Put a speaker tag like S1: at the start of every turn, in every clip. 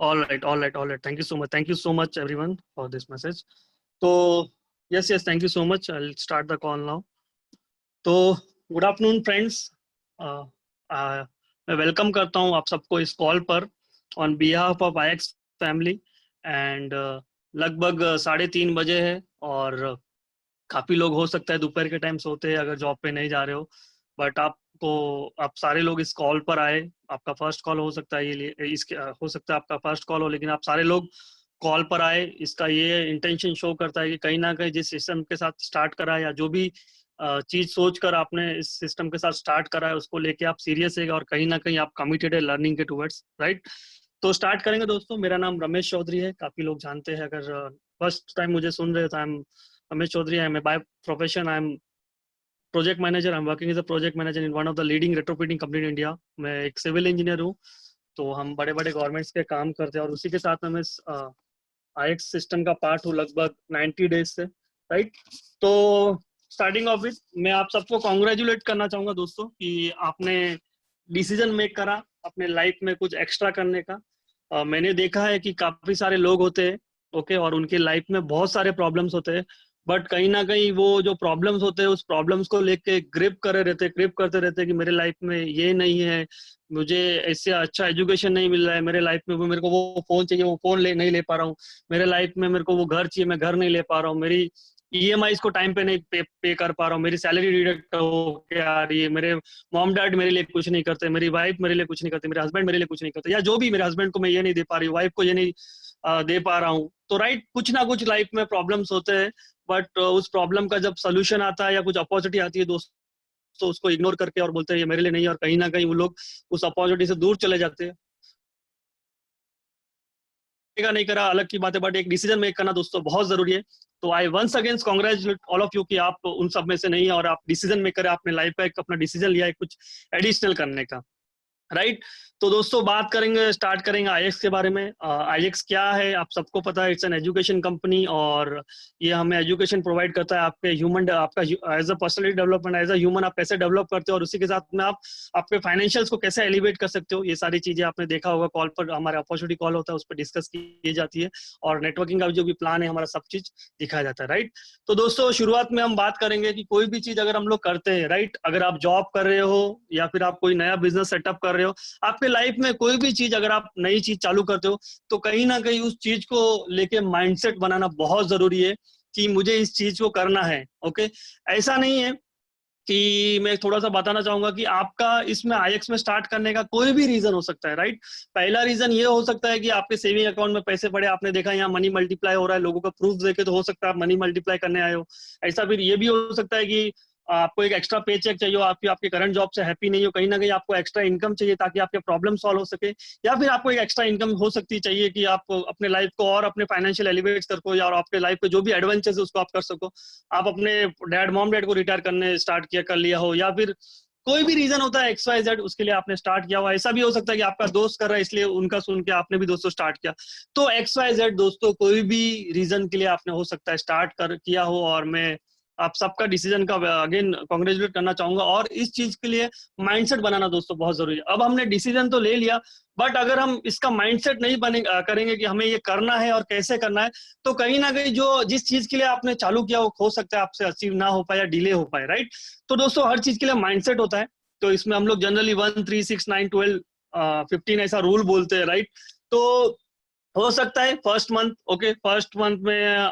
S1: All right, all right, all right. Thank you so much. Thank you so much, everyone, for this message. So, yes, yes, thank you so much. I'll start the call now. तो good afternoon friends, मैं welcome करता हूं आप सबको इस call पर on behalf of IX family. And लगभग 3:30 बजे है और काफ़ी लोग हो सकता है दोपहर के टाइम सोते हैं अगर जॉब पे नहीं जा रहे हो, बट आप सारे लोग इस कॉल पर आए। आपका फर्स्ट कॉल हो सकता है, इसके हो सकता है आपका फर्स्ट कॉल हो, लेकिन आप सारे लोग कॉल पर आए। इसका ये इंटेंशन शो करता है कि कहीं ना कहीं जिस सिस्टम के साथ स्टार्ट करा है या जो भी चीज सोच कर आपने इस सिस्टम के साथ स्टार्ट करा है उसको लेके आप सीरियस है और कहीं ना कहीं आप कमिटेड है लर्निंग के टुवर्ड्स, राइट। तो स्टार्ट करेंगे दोस्तों। मेरा नाम रमेश चौधरी है, काफी लोग जानते हैं। अगर फर्स्ट टाइम मुझे सुन रहे हो तो I am Ramesh Chaudhary. I am by profession I am project manager. I am working as a project manager in one of the leading retrofitting company in India. मैं एक सिविल इंजीनियर हूँ, तो हम बड़े बड़े गवर्नमेंट्स के काम करते हैं और उसी के साथ में मैं आईएक्स सिस्टम का पार्ट हूँ लगभग 90 डेज से, राइट। तो स्टार्टिंग ऑफ इट मैं आप सबको कॉन्ग्रेचुलेट करना चाहूंगा दोस्तों कि आपने डिसीजन मेक करा अपने लाइफ में कुछ एक्स्ट्रा करने का। मैंने देखा है कि काफी सारे लोग होते हैं, ओके, और उनके लाइफ में बहुत सारे प्रॉब्लम्स होते हैं, बट कहीं ना कहीं वो जो प्रॉब्लम्स होते हैं उस प्रॉब्लम्स को लेके ग्रिप करते रहते हैं कि मेरे लाइफ में ये नहीं है, मुझे इससे अच्छा एजुकेशन नहीं मिल रहा है मेरे लाइफ में, वो मेरे को वो फोन चाहिए, वो फोन नहीं ले पा रहा हूँ मेरे लाइफ में, मेरे को वो घर चाहिए, मैं घर नहीं ले पा रहा हूँ, मेरी ईएमआई को टाइम पे नहीं पे कर पा रहा हूँ, मेरी सैलरी डिडक्ट हो के आ रही है, मेरे मॉम डैड मेरे लिए कुछ नहीं करते, मेरी वाइफ मेरे लिए कुछ नहीं करती, मेरे हस्बैंड मेरे लिए कुछ नहीं करते, या जो भी मेरे हस्बैंड को मैं ये नहीं दे पा रही हूँ, वाइफ को ये नहीं दे पा रहा हूँ। तो राइट, कुछ ना कुछ लाइफ में प्रॉब्लम्स होते हैं, बट उस प्रॉब्लम का जब सोल्यूशन आता है या कुछ अपॉर्चुनिटी आती है दोस्तों, तो उसको इग्नोर करके और बोलते हैं ये मेरे लिए नहीं है, और कहीं ना कहीं वो लोग उस अपॉर्चुनिटी से दूर चले जाते हैं। नहीं करा अलग की बात है, बट एक डिसीजन मेक करना दोस्तों बहुत जरूरी है। तो I once against congratulate all of you कि आप उन सब में से नहीं है और आप डिसीजन मेक करें, आपने लाइफ का एक अपना डिसीजन लिया है कुछ एडिशनल करने का, राइट। तो दोस्तों बात करेंगे, स्टार्ट करेंगे आईएक्स के बारे में। आईएक्स क्या है आप सबको पता है, इट्स एन एजुकेशन कंपनी, और ये हमें एजुकेशन प्रोवाइड करता है। आपके ह्यूमन, आपका as a personality development, as a human आप कैसे डेवलप करते हो और उसी के साथ में आप आपके फाइनेंशियल्स को कैसे एलिवेट कर सकते हो, ये सारी चीजें आपने देखा होगा कॉल पर, हमारा अपॉर्चुनिटी कॉल होता है उस पर डिस्कस की जाती है, और नेटवर्किंग का जो भी प्लान है हमारा सब चीज दिखाया जाता है, राइट। तो दोस्तों शुरुआत में हम बात करेंगे कि कोई भी चीज अगर हम लोग करते हैं, राइट, अगर आप जॉब कर रहे हो या फिर आप कोई नया बिजनेस सेटअप कर रहे हो, आपके लाइफ में कोई भी चीज अगर आप नई चीज चालू करते हो, तो कहीं ना कहीं उस चीज को लेके माइंडसेट बनाना बहुत जरूरी है कि मुझे इस चीज को करना है, ओके। ऐसा नहीं है कि मैं थोड़ा सा बताना चाहूंगा कि आपका इसमें आईएक्स में स्टार्ट करने का कोई भी रीजन हो सकता है, राइट। पहला रीजन ये हो सकता है कि आपके सेविंग अकाउंट में पैसे पड़े, आपने देखा यहाँ मनी मल्टीप्लाई हो रहा है, लोगों का प्रूफ देखे तो हो सकता है आप मनी मल्टीप्लाई करने आए हो। ऐसा फिर ये भी हो सकता है कि आपको एक एक्स्ट्रा पे चेक चाहिए, आपके करंट जॉब से हैप्पी नहीं हो, कहीं ना कहीं आपको एक्स्ट्रा इनकम चाहिए ताकि आपके प्रॉब्लम सॉल्व हो सके, या फिर आपको एक एक्स्ट्रा इनकम हो सकती चाहिए कि आप अपने लाइफ को और अपने फाइनेंशियल एलिवेट कर सको, या और आपके लाइफ पे जो भी एडवेंचर्स है उसको आप कर सको, आप अपने मॉम डैड को रिटायर करने स्टार्ट कर लिया हो, या फिर कोई भी रीजन होता है एक्स वाई जेड, उसके लिए आपने स्टार्ट किया हुआ। ऐसा भी हो सकता है कि आपका दोस्त कर रहा है इसलिए उनका सुन के आपने भी दोस्तों स्टार्ट किया। तो एक्स वाई जेड दोस्तों कोई भी रीजन के लिए आपने हो सकता है स्टार्ट कर किया हो, और मैं आप सबका डिसीजन का अगेन कांग्रेचुलेट करना चाहूंगा। और इस चीज के लिए माइंडसेट बनाना दोस्तों बहुत जरूरी है। अब हमने डिसीजन तो ले लिया, बट अगर हम इसका माइंडसेट नहीं बने करेंगे कि हमें ये करना है और कैसे करना है, तो कहीं ना कहीं जो जिस चीज के लिए आपने चालू किया वो हो सकता है आपसे अचीव ना हो पाए या डिले हो पाए, राइट। तो दोस्तों हर चीज के लिए माइंडसेट होता है। तो इसमें हम लोग जनरली 1 3 6 9 12 15 ऐसा रूल बोलते हैं, राइट। तो हो सकता है first month, okay, first month में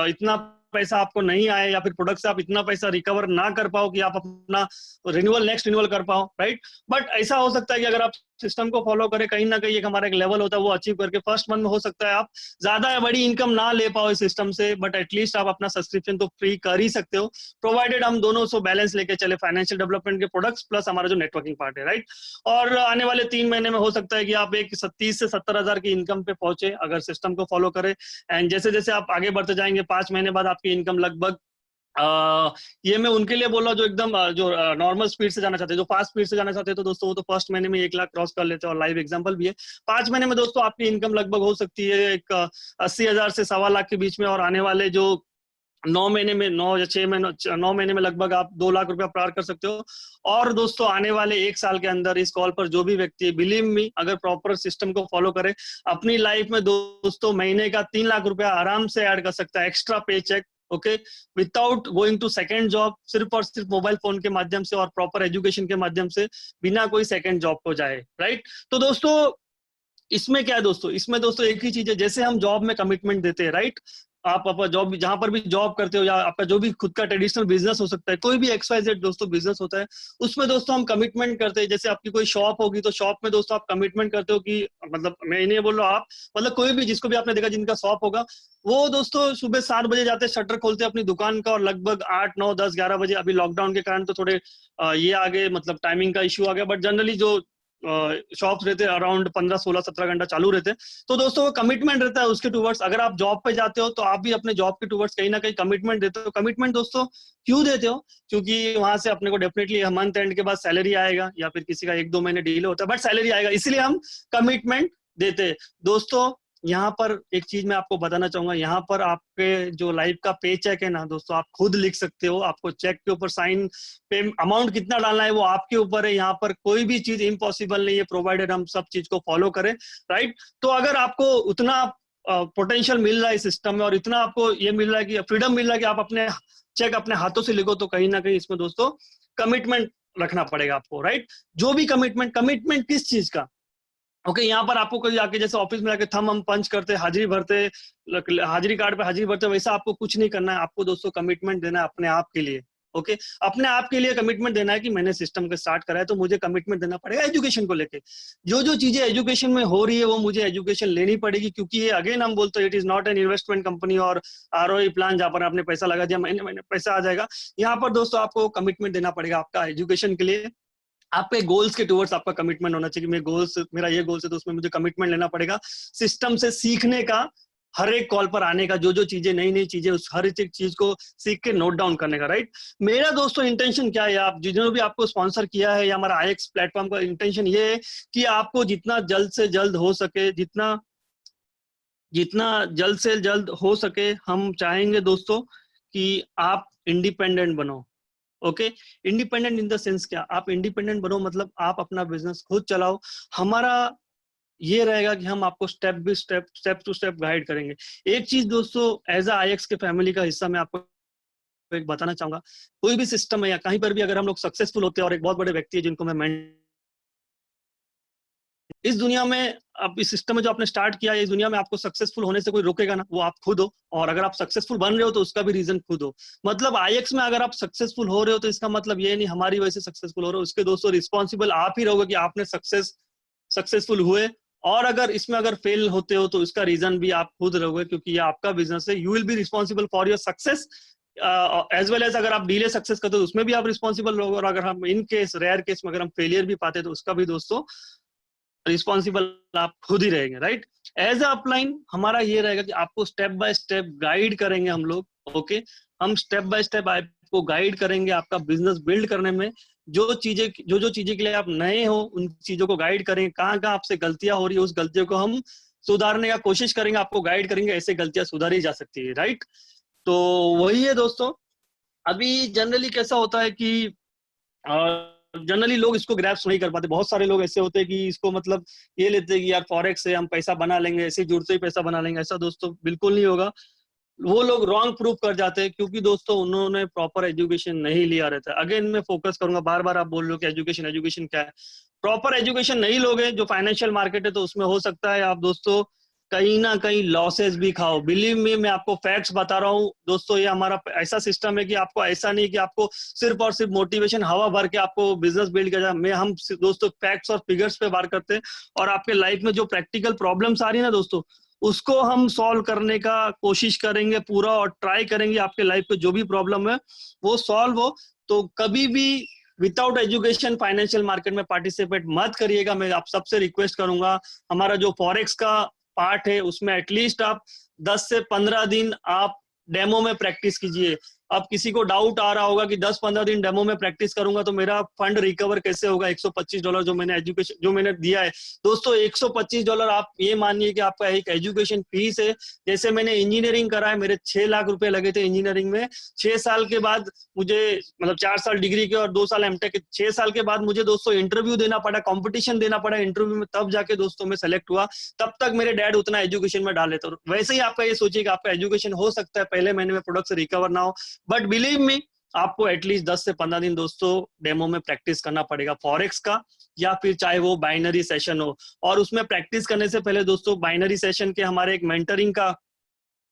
S1: इतना पैसा आपको नहीं आए, या फिर प्रोडक्ट से आप इतना पैसा रिकवर ना कर पाओ कि आप अपना नेक्स्ट रिन्यूअल कर पाओ, राइट। बट ऐसा हो सकता है कि अगर आप सिस्टम को फॉलो करें, कहीं ना कहीं एक हमारा एक लेवल होता है वो अचीव करके फर्स्ट मंथ में हो सकता है आप ज्यादा बड़ी इनकम ना ले पाओ इस सिस्टम से, बट एटलीस्ट आप अपना सब्सक्रिप्शन तो फ्री कर ही सकते हो, प्रोवाइडेड हम दोनों सो बैलेंस लेके चले, फाइनेंशियल डेवलपमेंट के प्रोडक्ट्स प्लस हमारा जो नेटवर्किंग पार्ट है, राइट। और आने वाले 3 महीने में हो सकता है कि आप एक 30 से 70 हजार की इनकम पे पहुंचे अगर सिस्टम को फॉलो करें। एंड जैसे जैसे आप आगे बढ़ते जाएंगे 5 महीने बाद आपकी इनकम लगभग ये मैं उनके लिए बोल रहा हूँ जो एकदम जो नॉर्मल स्पीड से जाना चाहते हैं, जो फास्ट स्पीड से जाना चाहते हैं, तो दोस्तों वो तो फर्स्ट महीने में 1 लाख क्रॉस कर लेते हैं, और लाइव एग्जांपल भी है। 5 महीने में दोस्तों आपकी इनकम लगभग हो सकती है एक 80 हजार से 1.25 लाख के बीच में, और आने वाले जो 9 महीने में 9 में लगभग आप 2 लाख रुपया प्राप्त कर सकते हो। और दोस्तों आने वाले 1 साल के अंदर इस कॉल पर जो भी व्यक्ति, बिलीव मी, अगर प्रॉपर सिस्टम को फॉलो करे, अपनी लाइफ में दोस्तों महीने का 3 लाख रुपया आराम से ऐड कर सकता है, extra pay check, okay, without going to second job, सिर्फ और सिर्फ मोबाइल फोन के माध्यम से और प्रॉपर एजुकेशन के माध्यम से, बिना कोई सेकंड जॉब को जाए, राइट। तो दोस्तों इसमें क्या है दोस्तों, इसमें दोस्तों एक ही चीज है, जैसे हम जॉब में कमिटमेंट देते हैं, राइट, आप अपना जॉब जहां पर भी जॉब करते हो या आपका जो भी खुद का ट्रेडिशनल बिजनेस हो सकता है, कोई भी XYZ दोस्तों बिजनेस होता है, उसमें दोस्तों हम कमिटमेंट करते हैं। जैसे आपकी कोई शॉप होगी तो शॉप में दोस्तों आप कमिटमेंट करते हो कि, मतलब मैं नहीं बोल रहा हूँ आप, मतलब कोई भी जिसको भी आपने देखा जिनका शॉप होगा, वो दोस्तों सुबह 7 बजे जाते हैं, शटर खोलते हैं अपनी दुकान का, और लगभग 8, 9, 10, 11 बजे, अभी लॉकडाउन के कारण तो थोड़े ये आगे मतलब टाइमिंग का इश्यू आ गया, बट जनरली जो शॉप्स रहते हैं अराउंड 15, 16, 17 घंटा चालू रहते हैं। तो दोस्तों वो कमिटमेंट रहता है उसके टूवर्ड्स। अगर आप जॉब पे जाते हो तो आप भी अपने जॉब के टूवर्ड्स कहीं ना कहीं कमिटमेंट देते हो। कमिटमेंट दोस्तों क्यों देते हो? क्योंकि वहां से अपने को डेफिनेटली मंथ एंड के बाद सैलरी आएगा, या फिर किसी का 1-2 महीने डिले होता है बट सैलरी आएगा, इसीलिए हम कमिटमेंट देते हैं। दोस्तों यहाँ पर एक चीज मैं आपको बताना चाहूंगा, यहाँ पर आपके जो लाइफ का पे चेक है ना दोस्तों, आप खुद लिख सकते हो। आपको चेक के ऊपर साइन, पे अमाउंट कितना डालना है वो आपके ऊपर है। यहाँ पर कोई भी चीज इम्पॉसिबल नहीं है, प्रोवाइडेड हम सब चीज को फॉलो करें, राइट। तो अगर आपको उतना पोटेंशियल मिल रहा है सिस्टम में, और इतना आपको ये मिल रहा है कि फ्रीडम मिल रहा है कि आप अपने चेक अपने हाथों से लिखो, तो कहीं ना कहीं इसमें दोस्तों कमिटमेंट रखना पड़ेगा आपको, राइट। जो भी कमिटमेंट किस चीज का, ओके, यहाँ पर आपको कोई आके जैसे ऑफिस में आके थंब हम पंच करते, हाजिरी भरते, हाजिरी कार्ड पे हाजिरी भरते, वैसा आपको कुछ नहीं करना है। आपको दोस्तों कमिटमेंट देना है अपने आप के लिए, ओके, अपने आप के लिए कमिटमेंट देना है कि मैंने सिस्टम को स्टार्ट करा है तो मुझे कमिटमेंट देना पड़ेगा एजुकेशन को लेके। जो जो चीजें एजुकेशन में हो रही है वो मुझे एजुकेशन लेनी पड़ेगी, क्योंकि ये अगेन हम बोलते हैं it is not an investment company और ROI प्लान जहां पर आपने पैसा लगा दिया महीने महीने पैसा आ जाएगा। यहाँ पर दोस्तों आपको कमिटमेंट देना पड़ेगा आपका एजुकेशन के लिए। आपके गोल्स के टुवर्ड्स आपका कमिटमेंट होना चाहिए कि मेरा ये गोल्स है, तो उसमें मुझे कमिटमेंट लेना पड़ेगा। सिस्टम से सीखने का, हर एक कॉल पर आने का, जो जो चीजें नई चीजें, उस हर एक चीज को सीख के नोट डाउन करने का, राइट। मेरा दोस्तों इंटेंशन क्या है, आप जिन्होंने भी आपको स्पॉन्सर किया है या हमारा IX प्लेटफॉर्म का इंटेंशन ये है कि आपको जितना जल्द से जल्द हो सके, जितना जल्द से जल्द हो सके, हम चाहेंगे दोस्तों कि आप इंडिपेंडेंट बनो, okay. Independent in the sense क्या, आप इंडिपेंडेंट बनो मतलब आप अपना बिजनेस खुद चलाओ। हमारा ये रहेगा कि हम आपको स्टेप टू स्टेप गाइड करेंगे। एक चीज दोस्तों एज IX के फैमिली का हिस्सा मैं आपको एक बताना चाहूंगा, कोई भी सिस्टम है या कहीं पर भी अगर हम लोग सक्सेसफुल होते हैं, और एक बहुत बड़े व्यक्ति है जिनको मैं इस दुनिया में, अब इस सिस्टम में जो आपने स्टार्ट किया है, इस दुनिया में आपको सक्सेसफुल होने से कोई रोकेगा ना, वो आप खुद हो। और अगर आप सक्सेसफुल बन रहे हो तो उसका भी रीजन खुद हो। मतलब IX में अगर आप सक्सेसफुल हो रहे हो तो इसका मतलब ये नहीं हमारी वजह से सक्सेसफुल हो रहे हो, उसके दोस्तों रिस्पॉन्सिबल आप ही रहोगे कि आपने सक्सेसफुल हुए। और अगर इसमें अगर फेल होते हो तो इसका रीजन भी आप खुद रहोगे, क्योंकि ये आपका बिजनेस है। You will be responsible for your success as well as अगर आप डिले सक्सेस करते हो तो उसमें भी आप रिस्पॉन्सिबल रहोगे। और अगर हम इन केस रेयर केस में अगर हम फेलियर भी पाते तो उसका भी दोस्तों रिस्पॉन्सिबल आप खुद ही रहेंगे, राइट। एज अ अपलाइन हमारा ये रहेगा कि आपको स्टेप बाय स्टेप गाइड करेंगे हम लोग, ओके। हम स्टेप बाय स्टेप आपको गाइड करेंगे आपका बिजनेस बिल्ड करने में। जो चीजें के लिए आप नए हो उन चीजों को गाइड करेंगे, कहाँ आपसे गलतियां हो रही है उस गलतियों को हम सुधारने का कोशिश करेंगे, आपको गाइड करेंगे, ऐसे गलतियां सुधारी जा सकती है, राइट। तो वही है दोस्तों। अभी जनरली कैसा होता है कि जनरली लोग इसको ग्रैप्स नहीं कर पाते। बहुत सारे लोग ऐसे होते हैं कि इसको मतलब ये लेते हैं कि यार फॉरेक्स से हम पैसा बना लेंगे, ऐसे जुड़ते ही पैसा बना लेंगे। ऐसा दोस्तों बिल्कुल नहीं होगा। वो लोग रॉन्ग प्रूव कर जाते हैं, क्योंकि दोस्तों उन्होंने प्रॉपर एजुकेशन नहीं लिया रहता है। अगेन मैं फोकस करूंगा, बार बार आप बोल रहे हो कि एजुकेशन क्या है। प्रॉपर एजुकेशन नहीं लोगे, जो फाइनेंशियल मार्केट है, तो उसमें हो सकता है आप दोस्तों कहीं ना कहीं लॉसेस भी खाओ। बिलीव मी, मैं आपको फैक्ट्स बता रहा हूँ दोस्तों। ये हमारा ऐसा सिस्टम है कि आपको ऐसा नहीं कि आपको सिर्फ और सिर्फ मोटिवेशन हवा भर के आपको बिजनेस बिल्ड किया जाए। हम दोस्तों फैक्ट्स और फिगर्स पे बात करते हैं, और आपके लाइफ में जो प्रैक्टिकल प्रॉब्लम्स आ रही है ना दोस्तों, उसको हम सॉल्व करने का कोशिश करेंगे पूरा, और ट्राई करेंगे आपके लाइफ पे जो भी प्रॉब्लम है वो सॉल्व हो। तो कभी भी विदाउट एजुकेशन फाइनेंशियल मार्केट में पार्टिसिपेट मत करिएगा। मैं आप सबसे रिक्वेस्ट करूंगा, हमारा जो फॉरेक्स का पार्ट है उसमें एटलीस्ट आप 10 से 15 दिन आप डेमो में प्रैक्टिस कीजिए। अब किसी को डाउट आ रहा होगा कि 10-15 दिन डेमो में प्रैक्टिस करूंगा तो मेरा फंड रिकवर कैसे होगा। $125 जो मैंने एजुकेशन जो मैंने दिया है दोस्तों, $125 आप ये मानिए कि आपका एक एजुकेशन फीस है। जैसे मैंने इंजीनियरिंग करा है, मेरे 6 लाख रुपए लगे थे इंजीनियरिंग में। 6 साल के बाद मुझे, मतलब 4 साल डिग्री के और 2 साल एमटेक के, 6 साल के बाद मुझे दोस्तों इंटरव्यू देना पड़ा, कंपटीशन देना पड़ा इंटरव्यू में, तब जाके दोस्तों मैं सेलेक्ट हुआ। तब तक मेरे डैड उतना एजुकेशन में डाले थे। वैसे ही आपका ये सोचिए कि आपका एजुकेशन हो सकता है पहले महीने में प्रोडक्ट से रिकवर ना हो, बट बिलीव मी आपको एटलीस्ट 10 से 15 दिन दोस्तों डेमो में प्रैक्टिस करना पड़ेगा फॉरेक्स का, या फिर चाहे वो बाइनरी सेशन हो। और उसमें प्रैक्टिस करने से पहले दोस्तों बाइनरी सेशन के हमारे एक मेंटरिंग का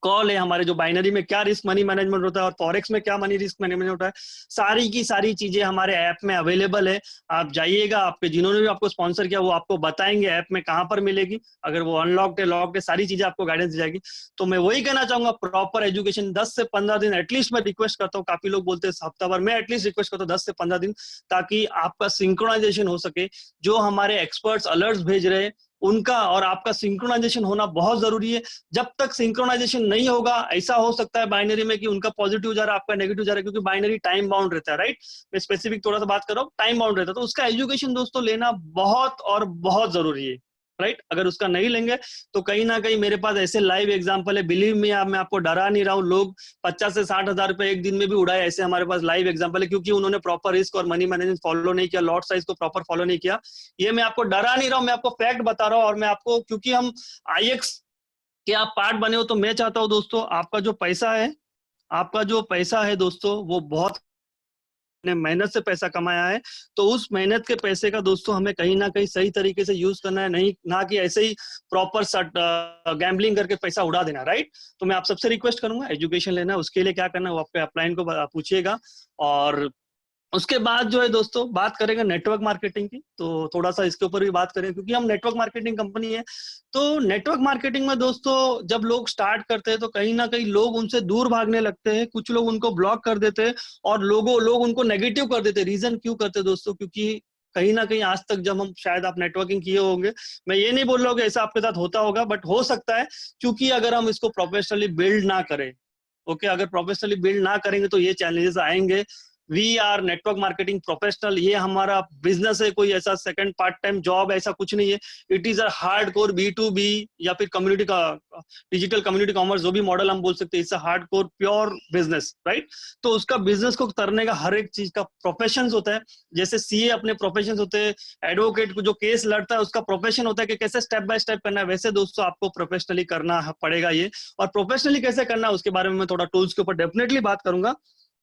S1: कॉल है। हमारे जो बाइनरी में क्या रिस्क मनी मैनेजमेंट होता है और फॉरेक्स में क्या मनी रिस्क मैनेजमेंट होता है, सारी की सारी चीजें हमारे ऐप में अवेलेबल है। आप जाइएगा, आपके जिन्होंने भी आपको स्पॉन्सर किया वो आपको बताएंगे ऐप में कहाँ पर मिलेगी। अगर वो अनलॉक्ड है, लॉक्ड है, सारी चीजें आपको गाइडेंस दी जाएगी। तो मैं वही कहना चाहूंगा, प्रॉपर एजुकेशन 10 से 15 दिन एटलीस्ट मैं रिक्वेस्ट करता हूँ। काफी लोग बोलते हैं हफ्ता भर, मैं एटलीस्ट रिक्वेस्ट करता हूँ 10 से 15 दिन, ताकि आपका सिंक्रोनाइजेशन हो सके। जो हमारे एक्सपर्ट्स अलर्ट्स भेज रहे हैं उनका और आपका सिंक्रोनाइजेशन होना बहुत जरूरी है। जब तक सिंक्रोनाइजेशन नहीं होगा, ऐसा हो सकता है बाइनरी में कि उनका पॉजिटिव जा रहा है, आपका नेगेटिव जा रहा है, क्योंकि बाइनरी टाइम बाउंड रहता है, राइट। मैं स्पेसिफिक थोड़ा सा बात कर रहा हूँ, टाइम बाउंड रहता है, तो उसका एजुकेशन दोस्तों लेना बहुत और बहुत जरूरी है, राइट। अगर उसका नहीं लेंगे तो कहीं ना कहीं मेरे पास ऐसे लाइव एग्जांपल है, बिलीव मी, मैं आपको डरा नहीं रहा हूँ। लोग 50 से 60 हजार रुपए एक दिन में भी उड़ाए, ऐसे हमारे पास लाइव एग्जांपल है, क्योंकि उन्होंने प्रॉपर रिस्क और मनी मैनेजमेंट फॉलो नहीं किया, लॉट साइज को प्रॉपर फॉलो नहीं किया। ये मैं आपको डरा नहीं रहा हूँ, मैं आपको फैक्ट बता रहा हूँ। और मैं आपको, क्योंकि हम आईएक्स के आप पार्ट बने हो, तो मैं चाहता हूँ दोस्तों आपका जो पैसा है दोस्तों, वो बहुत ने मेहनत से पैसा कमाया है, तो उस मेहनत के पैसे का दोस्तों हमें कहीं ना कहीं सही तरीके से यूज करना है, नहीं ना कि ऐसे ही प्रॉपर गैम्बलिंग करके पैसा उड़ा देना, राइट। तो मैं आप सबसे रिक्वेस्ट करूंगा, एजुकेशन लेना है, उसके लिए क्या करना है वो आपके अपलाइन को पूछिएगा। और उसके बाद जो है दोस्तों बात करेंगे नेटवर्क मार्केटिंग की, तो थोड़ा सा इसके ऊपर भी बात करें, क्योंकि हम नेटवर्क मार्केटिंग कंपनी है। तो नेटवर्क मार्केटिंग में दोस्तों जब लोग स्टार्ट करते हैं तो कहीं ना कहीं लोग उनसे दूर भागने लगते हैं, कुछ लोग उनको ब्लॉक कर देते हैं और लोग उनको नेगेटिव कर देते हैं। रीजन क्यों करते हैं दोस्तों? क्योंकि कहीं ना कहीं आज तक जब हम, शायद आप नेटवर्किंग किए होंगे, मैं ये नहीं बोल रहा हूँ कि ऐसा आपके साथ होता होगा, बट हो सकता है, क्योंकि अगर हम इसको प्रोफेशनली बिल्ड ना करें, ओके, अगर प्रोफेशनली बिल्ड ना करेंगे तो ये चैलेंजेस आएंगे। We are network marketing professional, ये हमारा बिजनेस है, कोई ऐसा सेकंड पार्ट टाइम जॉब ऐसा कुछ नहीं है। It is a hard core B2B या फिर कम्युनिटी का डिजिटल कम्युनिटी कॉमर्स, जो भी मॉडल हम बोल सकते हैं, it's a hard core pure business, right. तो उसका बिजनेस को करने का हर एक चीज का प्रोफेशन होता है। जैसे सीए अपने प्रोफेशन होते हैं, एडवोकेट को जो केस लड़ता है उसका प्रोफेशन होता है कि कैसे स्टेप बाय स्टेप करना है, वैसे दोस्तों आपको प्रोफेशनली करना पड़ेगा ये। और प्रोफेशनली कैसे करना है उसके बारे में मैं थोड़ा टूल्स के ऊपर डेफिनेटली बात करूंगा,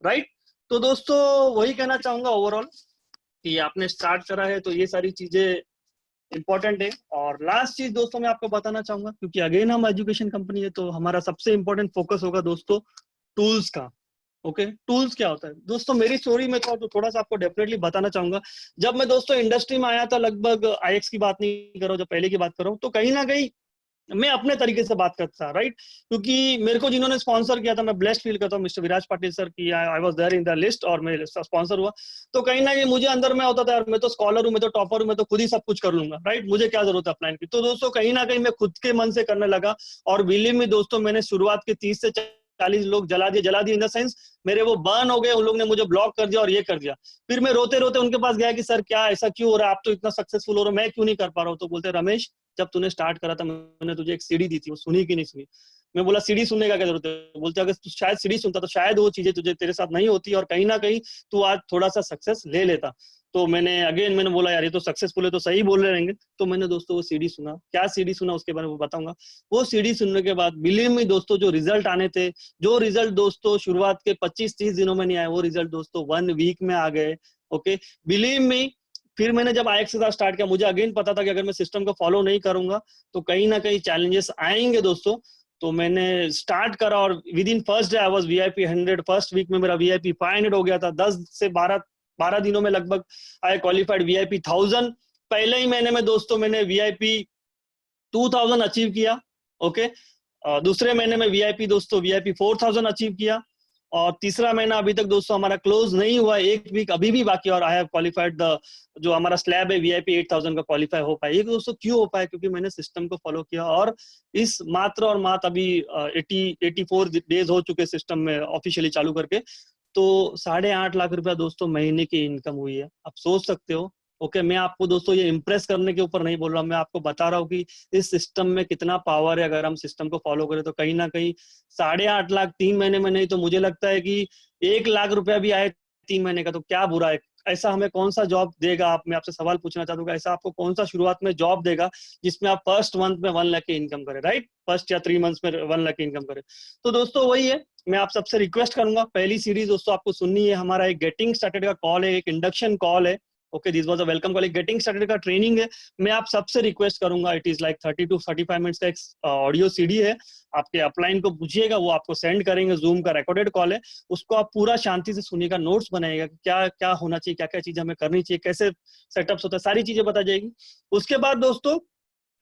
S1: राइट। तो दोस्तों वही कहना चाहूंगा ओवरऑल कि आपने स्टार्ट करा है तो ये सारी चीजें इंपॉर्टेंट है। और लास्ट चीज दोस्तों मैं आपको बताना चाहूंगा, क्योंकि अगेन हम एजुकेशन कंपनी है, तो हमारा सबसे इंपॉर्टेंट फोकस होगा दोस्तों टूल्स का। ओके, टूल्स क्या होता है दोस्तों? मेरी स्टोरी में तो थोड़ा सा आपको डेफिनेटली बताना चाहूंगा। जब मैं दोस्तों इंडस्ट्री में आया था, लगभग आईएक्स की बात नहीं कर रहा हूँ, जब पहले की बात कर रहा हूँ, तो कहीं ना कहीं मैं अपने तरीके से बात करता था, राइट। क्योंकि मेरे को जिन्होंने स्पॉन्सर किया था, मैं ब्लेस्ड फील करता हूँ, मिस्टर विराज पाटिल सर की, I was there in the list और मैं स्पॉन्सर हुआ। तो कहीं ना कहीं मुझे अंदर में होता था, यार मैं तो स्कॉलर हूँ, मैं तो टॉपर हूँ, मैं तो खुद ही सब कुछ कर लूंगा, राइट, मुझे क्या जरूरत है अपलाइन की। तो दोस्तों कहीं ना कहीं मैं खुद के मन से करने लगा, और बिलीव मी दोस्तों, मैंने शुरुआत के 30 से 40 लोग जला दिए इन द सेंस मेरे वो बर्न हो गए, उन लोग ने मुझे ब्लॉक कर दिया और ये कर दिया। फिर मैं रोते रोते उनके पास गया कि सर क्या ऐसा क्यों हो रहा है, आप तो इतना सक्सेसफुल हो रहे हो, मैं क्यों नहीं कर पा रहा हूँ? तो बोलते रमेश, जब तूने स्टार्ट करा था मैंने तुझे एक सीडी दी थी, वो सुनी कि नहीं सुनी? मैं बोला सीडी सुनने का क्या जरूरत है? बोलते अगर तू शायद सीडी सुनता तो शायद वो चीजें तुझे तेरे साथ नहीं होती और कहीं ना कहीं तू आज थोड़ा सा सक्सेस ले लेता। तो मैंने बोला यार ये तो सक्सेसफुल है, तो सही बोल रहे रहेंगे। तो मैंने दोस्तों वो सीडी सुना, क्या सीडी सुना उसके बारे में बताऊंगा। वो सीडी सुनने के बाद बिलीव मी दोस्तों, जो रिजल्ट आने थे, जो रिजल्ट दोस्तों शुरुआत के 25-30 दिनों में नहीं आए, वो रिजल्ट दोस्तों 1 वीक में आ गए। Okay, believe me. फिर मैंने जब आईएक्स के साथ स्टार्ट किया, मुझे अगेन पता था कि अगर मैं सिस्टम को फॉलो नहीं करूंगा तो कहीं ना कहीं चैलेंजेस आएंगे दोस्तों। तो मैंने स्टार्ट करा और within first day I was VIP 100, first week में मेरा VIP 500 हो गया था। 10 से 12 दिनों में लगभग आई क्वालिफाइड VIP 1000। पहले ही महीने में दोस्तों मैंने VIP 2000 अचीव किया। ओके, दूसरे महीने में VIP दोस्तों VIP 4000 अचीव किया। और तीसरा महीना अभी तक दोस्तों हमारा क्लोज नहीं हुआ, एक वीक अभी भी बाकी, और आई हैव क्वालिफाइड द जो हमारा स्लैब है वीआईपी 8000 का क्वालिफाई हो पाया। ये दोस्तों क्यों हो पाया? क्योंकि मैंने सिस्टम को फॉलो किया, और इस मात्र और मात्र अभी 84 डेज हो चुके सिस्टम में ऑफिशियली चालू करके, तो 8.5 लाख रुपया दोस्तों महीने की इनकम हुई है। आप सोच सकते हो। ओके, मैं आपको दोस्तों ये इंप्रेस करने के ऊपर नहीं बोल रहा हूँ, मैं आपको बता रहा हूँ कि इस सिस्टम में कितना पावर है। अगर हम सिस्टम को फॉलो करें तो कहीं ना कहीं 8.5 लाख 3 महीने में नहीं तो मुझे लगता है कि 1 लाख रुपया भी आए 3 महीने का तो क्या बुरा है। ऐसा हमें कौन सा जॉब देगा? आप, मैं आपसे सवाल पूछना चाहता हूँ, ऐसा आपको कौन सा शुरुआत में जॉब देगा जिसमें आप फर्स्ट मंथ में 1 लाख की इनकम करें, राइट? फर्स्ट या 3 मंथ्स में 1 लाख की इनकम करें। तो दोस्तों वही है, मैं आप सबसे रिक्वेस्ट करूंगा, पहली सीरीज दोस्तों आपको सुननी है। हमारा एक गेटिंग स्टार्टेड का कॉल है, एक इंडक्शन कॉल है। Okay, this was a welcome call. एक गेटिंग स्टार्टेड का ट्रेनिंग है। मैं आप सबसे रिक्वेस्ट करूंगा, it is like 30 to 45 minutes का एक ऑडियो सीडी है। आपके अपलाइन को पूछिएगा, वो आपको सेंड करेंगे। जूम का रिकॉर्डेड कॉल है, उसको आप पूरा शांति से सुनिएगा, नोट्स बनाइएगा, क्या क्या होना चाहिए, क्या क्या चीजें हमें करनी चाहिए, कैसे सेटअप्स होता है, सारी चीजें बता जाएगी। उसके बाद दोस्तों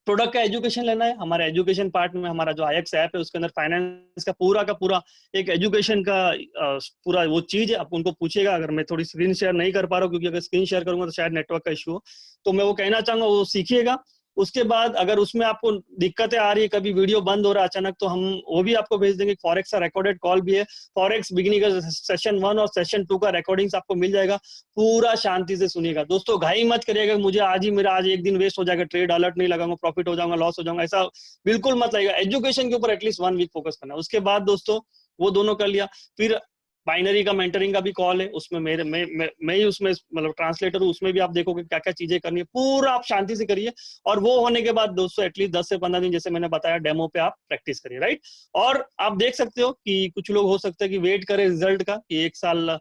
S1: प्रोडक्ट का एजुकेशन लेना है। हमारा एजुकेशन पार्ट में हमारा जो आईएक्स ऐप है उसके अंदर फाइनेंस का पूरा एक एजुकेशन का पूरा वो चीज है। आप उनको पूछिएगा। अगर मैं थोड़ी स्क्रीन शेयर नहीं कर पा रहा हूँ, क्योंकि अगर स्क्रीन शेयर करूंगा तो शायद नेटवर्क का इशू हो, तो मैं वो कहना चाहूंगा वो सीखिएगा। उसके बाद अगर उसमें आपको दिक्कतें आ रही है, कभी वीडियो बंद हो रहा है अचानक, तो हम वो भी आपको भेज देंगे। फॉरेक्स का रिकॉर्डेड कॉल भी है, फॉरेक्स बिगिनिंग का सेशन 1 और सेशन 2 का रिकॉर्डिंग्स आपको मिल जाएगा। पूरा शांति से सुनिएगा दोस्तों, घाई मत करिएगा मुझे आज एक दिन वेस्ट हो जाएगा, ट्रेड अलर्ट नहीं लगाऊंगा, प्रॉफिट हो जाऊंगा, लॉस हो जाऊंगा, ऐसा बिल्कुल मत लगेगा। एजुकेशन के ऊपर एटलीस्ट 1 वीक फोकस करना। उसके बाद दोस्तों वो दोनों कर लिया, फिर बाइनरी का मेंटरिंग का भी कॉल है। उसमें मैं ही उसमें मतलब ट्रांसलेटर हूँ। उसमें भी आप देखोगे क्या क्या चीजें करनी है, पूरा आप शांति से करिए। और वो होने के बाद दोस्तों एटलीस्ट 10 से 15 दिन, जैसे मैंने बताया, डेमो पे आप प्रैक्टिस करिए, राइट? और आप देख सकते हो कि कुछ लोग हो सकते हैं कि वेट करें रिजल्ट का, कि 1 साल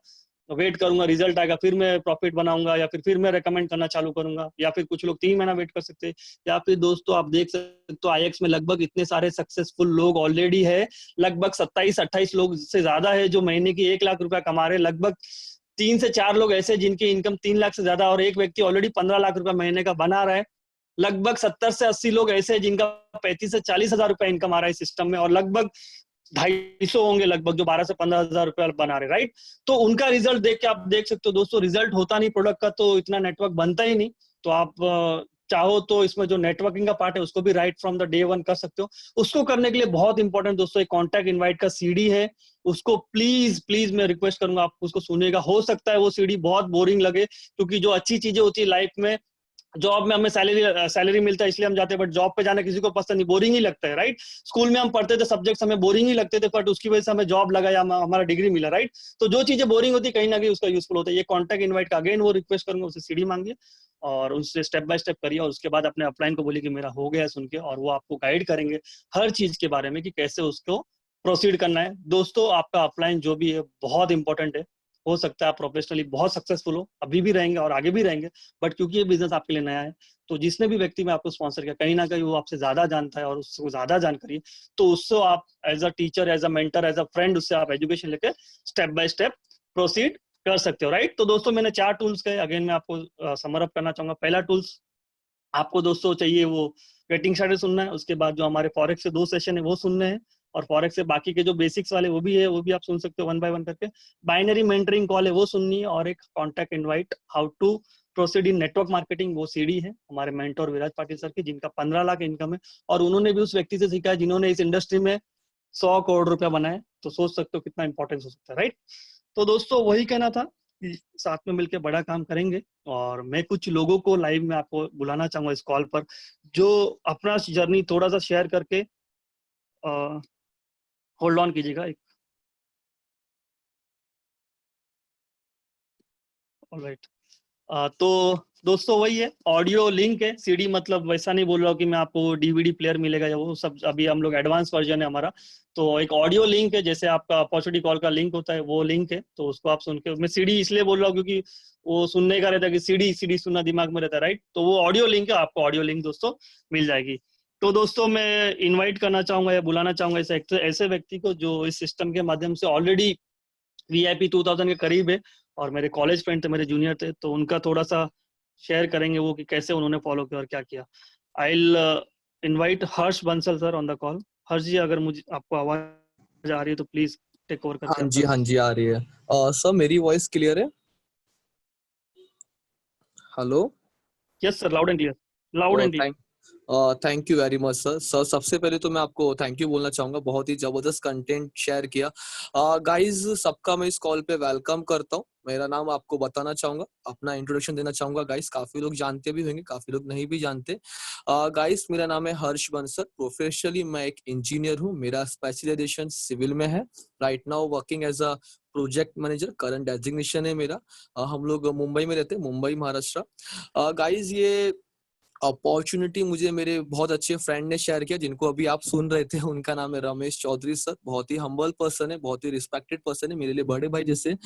S1: वेट करूंगा, रिजल्ट आएगा, फिर मैं प्रॉफिट बनाऊंगा, या फिर मैं रेकमेंड करना चालू करूंगा, या फिर कुछ लोग 3 महीना वेट कर सकते हैं। या फिर दोस्तों आप देख सकते हो आईएक्स में लगभग इतने सारे सक्सेसफुल लोग ऑलरेडी है, लगभग 27-28 लोग से ज्यादा है जो महीने की 1 लाख रुपया कमा रहे हैं। लगभग 3 से 4 लोग ऐसे जिनकी इनकम 3 लाख से ज्यादा, और एक व्यक्ति ऑलरेडी 15 लाख रुपया महीने का बना रहा है। लगभग 70 से 80 लोग ऐसे हैं जिनका 35 से 40 हजार रुपया इनकम आ रहा है सिस्टम में, और लगभग 250 होंगे लगभग जो 12 से 15 हजार रुपया बना रहे, राइट? तो उनका रिजल्ट देख के आप देख सकते हो दोस्तों, रिजल्ट होता नहीं प्रोडक्ट का तो इतना नेटवर्क बनता ही नहीं। तो आप चाहो तो इसमें जो नेटवर्किंग का पार्ट है उसको भी राइट फ्रॉम द डे 1 कर सकते हो। उसको करने के लिए बहुत इंपॉर्टेंट दोस्तों एक कॉन्टैक्ट इनवाइट का सीडी है, उसको प्लीज प्लीज मैं रिक्वेस्ट करूंगा आप उसको सुनिएगा। हो सकता है वो सीडी बहुत बोरिंग लगे, क्योंकि जो अच्छी चीजें होती है लाइफ में, जॉब में हमें सैलरी मिलता है इसलिए हम जाते हैं, बट जॉब पे जाना किसी को पसंद नहीं, बोरिंग ही लगता है, राइट? स्कूल में हम पढ़ते थे सब्जेक्ट्स, हमें बोरिंग ही लगते थे, बट उसकी वजह से हमें जॉब लगा या हमारा डिग्री मिला, राइट? तो जो चीजें बोरिंग होती है कहीं ना कहीं उसका यूजफुल होता है। ये कॉन्टैक्ट इनवाइट का अगेन वो रिक्वेस्ट करूंगा, उससे सीडी मांगिए और उससे स्टेप बाय स्टेप करिए, और उसके बाद अपने अपलाइन को बोलिए कि मेरा हो गया सुन के, और वो आपको गाइड करेंगे हर चीज के बारे में कि कैसे उसको प्रोसीड करना है। दोस्तों आपका अपलाइन जो भी है बहुत इंपॉर्टेंट है। हो सकता है आप प्रोफेशनली बहुत सक्सेसफुल हो, अभी भी रहेंगे और आगे भी रहेंगे, बट क्योंकि ये बिजनेस आपके लिए नया है, तो जिसने भी व्यक्ति में आपको स्पॉन्सर किया कहीं ना कहीं वो आपसे ज्यादा जानता है और उसको ज्यादा जानकारी है, तो उससे आप as a teacher, as a mentor, as a friend उससे आप एजुकेशन लेके स्टेप बाय स्टेप प्रोसीड कर सकते हो, राइट? तो दोस्तों मैंने 4 टूल्स कहे, अगेन मैं आपको समर अप करना चाहूंगा। पहला टूल्स आपको दोस्तों चाहिए वो गेटिंग स्टार्टेड सुनना है। उसके बाद जो हमारे फॉरेक्स से 2 सेशन है वो सुनने हैं, और फॉरेक्स से बाकी के जो बेसिक्स वाले वो भी है, वो भी आप सुन सकते हो 1 बाय 1 करके। बाइनरी मेंटरिंग कॉल है वो सुननी है, और एक contact invite how to proceed in network marketing, वो सीडी है हमारे मेंटर विराज पाटिल सर की, जिनका 15 लाख इनकम है, और उन्होंने भी उस व्यक्ति से सीखा है जिन्होंने इस इंडस्ट्री में 100 करोड़ रुपया बनाए। तो सोच सकते हो कितना इंपॉर्टेंस हो सकता है, राइट? तो दोस्तों वही कहना था कि साथ में मिलकर बड़ा काम करेंगे। और मैं कुछ लोगों को लाइव में आपको बुलाना चाहूंगा इस कॉल पर, जो अपना जर्नी थोड़ा सा शेयर करके, होल्ड ऑन कीजिएगा एक, ऑलराइट। तो दोस्तों वही है, ऑडियो लिंक है, सीडी मतलब वैसा नहीं बोल रहा हूँ कि मैं आपको डीवीडी प्लेयर मिलेगा या वो सब, अभी हम लोग एडवांस वर्जन है हमारा। तो एक ऑडियो लिंक है, जैसे आपका अपॉर्चुनिटी कॉल का लिंक होता है वो लिंक है, तो उसको आप सुन के, मैं सीडी इसलिए बोल रहा हूँ क्योंकि वो सुनने का रहता है कि सीडी सीडी सुनना दिमाग में रहता है, राइट? तो वो ऑडियो लिंक है, आपको ऑडियो लिंक दोस्तों मिल जाएगी। तो दोस्तों मैं इन्वाइट करना चाहूंगा या बुलाना चाहूंगा ऐसे व्यक्ति को जो इस सिस्टम के माध्यम से ऑलरेडी वीआईपी 2000 के करीब है, और मेरे कॉलेज फ्रेंड थे, मेरे जूनियर थे, तो उनका थोड़ा सा शेयर करेंगे वो कि कैसे उन्होंने फॉलो किया और क्या किया। I will invite Harsh Bansal sir on the call. Harsh ji, अगर मुझे आपको आवाज आ रही है तो प्लीज टेक ओवर करके
S2: हाँ
S1: आपका।
S2: जी, हाँ जी, आ रही है। सर मेरी वॉइस क्लियर है? Hello.
S1: Yes sir, loud and clear, loud and clear.
S2: Thank thank you very much sir. Sir सबसे पहले तो मैं आपको थैंक यू बोलना चाहूंगा, बहुत ही जबरदस्त कंटेंट शेयर किया। गाइस सबका मैं इस कॉल पे वेलकम करता हूँ। मेरा नाम आपको बताना चाहूंगा, अपना इंट्रोडक्शन देना चाहूंगा। गाइस काफी लोग जानते भी होंगे, काफी लोग नहीं भी जानते। गाइस मेरा नाम है हर्ष बंसल। प्रोफेशनली मैं एक इंजीनियर हूँ, मेरा स्पेशलाइजेशन सिविल में है। Right now working as a project manager, current designation है मेरा। हम लोग मुंबई में रहते हैं, मुंबई महाराष्ट्र। गाइस ये अपॉर्चुनिटी मुझे मेरे बहुत अच्छे फ्रेंड ने शेयर किया, जिनको अभी आप सुन रहे थे। उनका नाम है रमेश चौधरी सर। बहुत ही हम्बल पर्सन है, बहुत ही रिस्पेक्टेड पर्सन है, मेरे लिए बड़े भाई जैसे।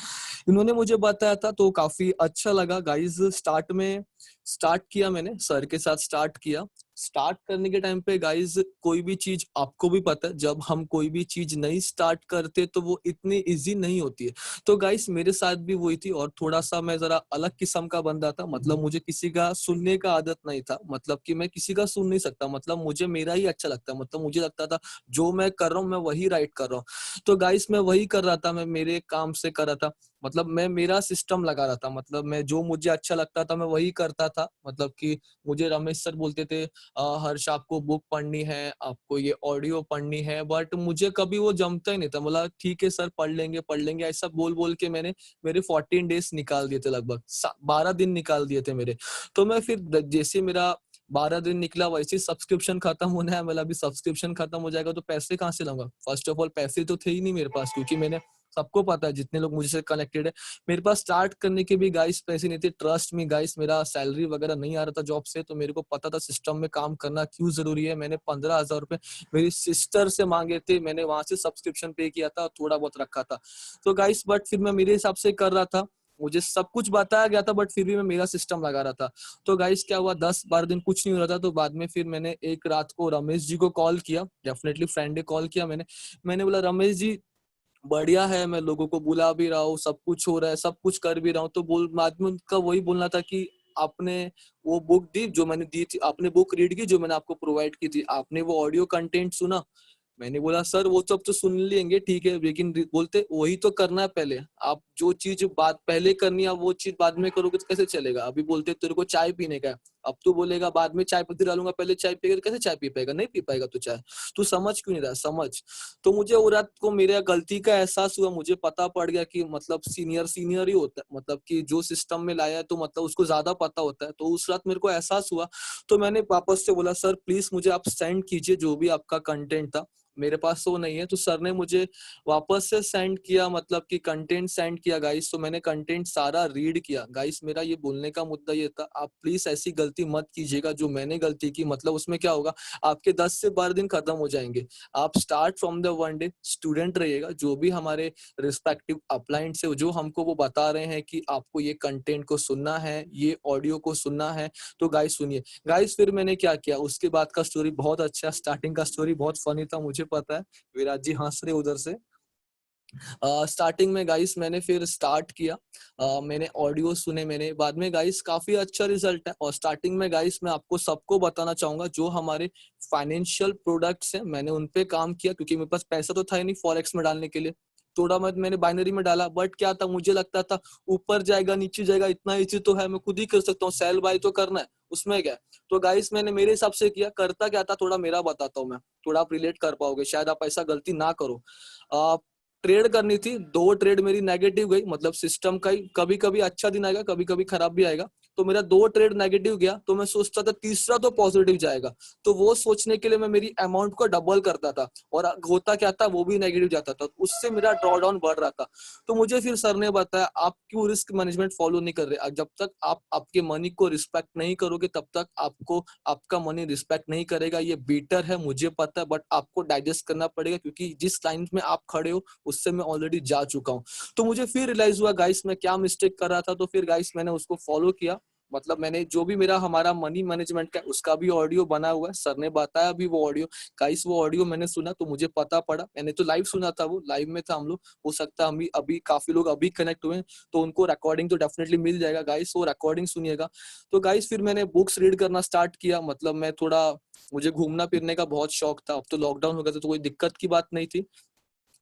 S2: इन्होंने मुझे बताया था तो काफी अच्छा लगा। गाइस स्टार्ट किया, मैंने सर के साथ स्टार्ट किया। स्टार्ट करने के टाइम पे गाइस कोई भी चीज, आपको भी पता है, जब हम कोई भी चीज नहीं स्टार्ट करते तो वो इतनी इजी नहीं होती है। तो गाइस मेरे साथ भी वही थी, और थोड़ा सा मैं जरा अलग किस्म का बंदा था। मतलब मुझे किसी का सुनने का आदत नहीं था, मतलब कि मैं किसी का सुन नहीं सकता। मतलब मुझे मेरा ही अच्छा लगता, मतलब मुझे लगता था जो मैं कर रहा हूँ मैं वही राइट कर रहा हूँ। तो गाइस मैं वही कर रहा था, मैं मेरे काम से कर रहा था। मतलब मैं मेरा सिस्टम लगा रहा था, मतलब मैं जो मुझे अच्छा लगता था मैं वही करता था। मतलब कि मुझे रमेश सर बोलते थे हर्ष आपको बुक पढ़नी है, आपको ये ऑडियो पढ़नी है, बट मुझे कभी वो जमता ही नहीं था। बोला ठीक है सर, पढ़ लेंगे ऐसा बोल बोल के मैंने मेरे 14 डेज निकाल दिए थे, लगभग 12 दिन निकाल दिए थे मेरे। तो मैं फिर जैसे मेरा 12 दिन निकला वैसे सब्सक्रिप्शन खत्म होना है। मतलब अभी सब्सक्रिप्शन खत्म हो जाएगा तो पैसे कहाँ से लाऊंगा? फर्स्ट ऑफ ऑल पैसे तो थे ही नहीं मेरे पास, क्योंकि मैंने, सबको पता है जितने लोग मुझसे कनेक्टेड है, मेरे पास स्टार्ट करने के भी गाइस पैसे नहीं थे। ट्रस्ट में गाइस, मेरा सैलरी वगैरह नहीं आ रहा था जॉब से, तो मेरे को पता था सिस्टम में काम करना क्यों जरूरी है। मैंने 15,000 रुपए मेरी सिस्टर से मांगे थे, मैंने वहां से सब्सक्रिप्शन पे किया था, थोड़ा बहुत रखा था। तो गाइस बट फिर मैं मेरे हिसाब से कर रहा था, मुझे सब कुछ बताया गया था, बट फिर भी मैं मेरा सिस्टम लगा रहा था। तो गाइस क्या हुआ, 10-12 दिन कुछ नहीं हो रहा था। तो बाद में फिर मैंने एक रात को रमेश जी को कॉल किया, डेफिनेटली फ्रेंड ने कॉल किया। मैंने बोला रमेश जी बढ़िया है, मैं लोगों को बुला भी रहा हूँ, सब कुछ हो रहा है, सब कुछ कर भी रहा हूँ। तो बोल बाद में उनका वही बोलना था कि आपने वो बुक दी जो मैंने दी थी, आपने बुक रीड की जो मैंने आपको प्रोवाइड की थी, आपने वो ऑडियो कंटेंट सुना? मैंने बोला सर वो सब तो सुन लेंगे ठीक है, लेकिन बोलते वही तो करना है पहले। आप जो चीज बात पहले करनी है वो चीज बाद में करोगे तो कैसे चलेगा? अभी बोलते तेरे को चाय पीने का है, अब तू बोलेगा बाद में चाय पत्ती डालूंगा, पहले चाय पिएगा तो कैसे चाय पी पाएगा? नहीं पी पाएगा तो चाय। तू समझ क्यों नहीं रहा? समझ। तो मुझे वो रात को मेरे गलती का एहसास हुआ, मुझे पता पड़ गया कि मतलब सीनियर सीनियर ही होता है, मतलब कि जो सिस्टम में लाया है तो मतलब उसको ज्यादा पता होता है। तो उस रात मेरे को एहसास हुआ। तो मैंने वापस से बोला सर प्लीज मुझे आप सेंड कीजिए जो भी आपका कंटेंट था, मेरे पास वो नहीं है। तो सर ने मुझे वापस से सेंड किया, मतलब कि कंटेंट सेंड किया गाइस। तो मैंने कंटेंट सारा रीड किया। गाइस मेरा ये बोलने का मुद्दा ये था, आप प्लीज ऐसी गलती मत कीजिएगा जो मैंने गलती की। मतलब उसमें क्या होगा, आपके 10 से 12 दिन खत्म हो जाएंगे। आप start from the one day student रहिएगा। जो भी हमारे रिस्पेक्टिव अपलाइंट से जो हमको वो बता रहे हैं कि आपको ये कंटेंट को सुनना है, ये ऑडियो को सुनना है, तो गाइस सुनिए। गाइस फिर मैंने क्या किया, उसके बाद का स्टोरी बहुत अच्छा, स्टार्टिंग का स्टोरी बहुत फनी था, मुझे पता है। विराज जी हंस रहे उधर से। स्टार्टिंग में गाइस मैंने फिर स्टार्ट किया, मैंने ऑडियो सुने, मैंने बाद में गाइस काफी अच्छा रिजल्ट है। और स्टार्टिंग में गाइस मैं आपको सबको बताना चाहूंगा, जो हमारे फाइनेंशियल प्रोडक्ट्स हैं मैंने उन पे काम किया, क्योंकि मेरे पास पैसा तो था ही नहीं फॉरेक्स में डालने के लिए। थोड़ा बहुत मैंने बाइनरी में डाला, बट क्या था, मुझे लगता था ऊपर जाएगा नीचे जाएगा, इतना इजी तो है, मैं खुद ही कर सकता हूँ, सेल बाय तो करना है, उसमें क्या है। तो गाइस मैंने मेरे हिसाब से किया, करता क्या था थोड़ा मेरा बताता हूँ मैं, थोड़ा आप रिलेट कर पाओगे, शायद आप ऐसा गलती ना करो। ट्रेड करनी थी, 2 ट्रेड मेरी नेगेटिव गई, मतलब सिस्टम का ही कभी कभी अच्छा दिन आएगा, कभी कभी खराब भी आएगा। तो मेरा 2 ट्रेड नेगेटिव गया, तो मैं सोचता था तीसरा तो पॉजिटिव जाएगा। तो वो सोचने के लिए मैं मेरी अमाउंट को डबल करता था, और होता क्या था, वो भी नेगेटिव जाता था, उससे मेरा ड्रॉ डाउन बढ़ रहा था। तो मुझे फिर सर ने बताया आप क्यों रिस्क मैनेजमेंट फॉलो नहीं कर रहे? जब तक आप आपके मनी को रिस्पेक्ट नहीं करोगे तब तक आपको आपका मनी रिस्पेक्ट नहीं करेगा। ये बेटर है मुझे पता है, बट आपको डाइजेस्ट करना पड़ेगा, क्योंकि जिस लाइन में आप खड़े हो उससे मैं ऑलरेडी जा चुका हूँ। तो मुझे फिर रियलाइज हुआ गाइस मैं क्या मिस्टेक कर रहा था। तो फिर गाइस मैंने उसको फॉलो किया, मतलब मैंने जो भी मेरा हमारा मनी मैनेजमेंट का उसका भी ऑडियो बना हुआ है, सर ने बताया भी वो ऑडियो। गाइस वो ऑडियो मैंने सुना तो मुझे पता पड़ा, मैंने तो लाइव सुना था, वो लाइव में था हम लोग। हो सकता है हम अभी काफी लोग अभी कनेक्ट हुए हैं, तो उनको रिकॉर्डिंग तो डेफिनेटली मिल जाएगा गाइस, वो रिकॉर्डिंग सुनिएगा। तो गाइस फिर मैंने बुक्स रीड करना स्टार्ट किया, मतलब मैं थोड़ा, मुझे घूमना फिरने का बहुत शौक था। अब तो लॉकडाउन हो गया था तो कोई दिक्कत की बात नहीं थी।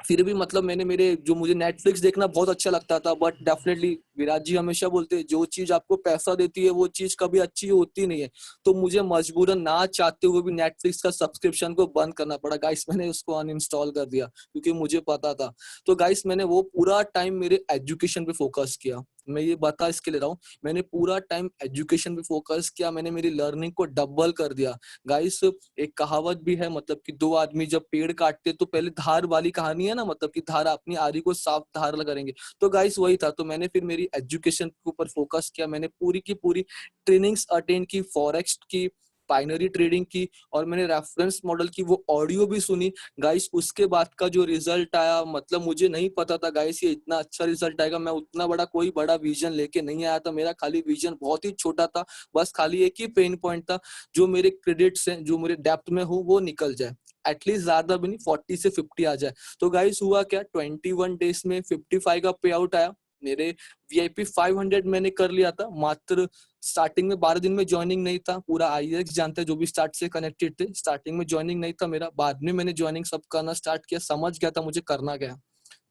S2: फिर भी मतलब मैंने मेरे जो मुझे नेटफ्लिक्स देखना बहुत अच्छा लगता था, बट डेफिनेटली विराट जी हमेशा बोलते हैं जो चीज आपको पैसा देती है वो चीज कभी अच्छी होती नहीं है। तो मुझे मजबूरन ना चाहते हुए भी नेटफ्लिक्स का सब्सक्रिप्शन को बंद करना पड़ा गाइस, मैंने उसको अनइंस्टॉल कर दिया क्योंकि मुझे पता था। तो गाइस मैंने वो पूरा टाइम मेरे एजुकेशन पे फोकस किया, मैं ये बता इसके ले रहा हूँ, मैंने पूरा टाइम एजुकेशन पे फोकस किया, मैंने मेरी लर्निंग को डबल कर दिया। गाइस एक कहावत भी है, मतलब कि दो आदमी जब पेड़ काटते तो पहले धार वाली कहानी है ना, मतलब कि धार अपनी आरी को साफ धार करेंगे। तो गाइस वही था। तो मैंने फिर मेरी एजुकेशन के ऊपर फोकस किया, मैंने पूरी की पूरी ट्रेनिंग्स अटेंड की, फॉरेक्स की, बाइनरी ट्रेडिंग की, और मैंने रेफरेंस मॉडल की वो ऑडियो भी सुनी। गाइस उसके बाद का जो रिजल्ट आया, मतलब मुझे नहीं पता था गाइस ये इतना अच्छा रिजल्ट आएगा। मैं उतना बड़ा कोई बड़ा विजन लेके नहीं आया था, मेरा खाली विजन बहुत ही छोटा था, बस खाली एक ही पेन पॉइंट था, जो मेरे क्रेडिट्स हैं, जो मेरे डेप्थ में हूँ वो निकल जाए, एटलीस्ट ज्यादा भी नहीं 40 से 50 आ जाए। तो गाइस हुआ क्या, 21 डेज में 55 का पे आउट आया। मेरे VIP 500 मैंने कर लिया था मात्र स्टार्टिंग में 12 दिन में ज्वाइनिंग नहीं था, पूरा IEX जानते हैं जो भी स्टार्ट से कनेक्टेड थे, स्टार्टिंग में ज्वाइनिंग नहीं था मेरा, बाद में मैंने ज्वाइनिंग सब करना स्टार्ट किया, समझ गया था मुझे करना क्या है।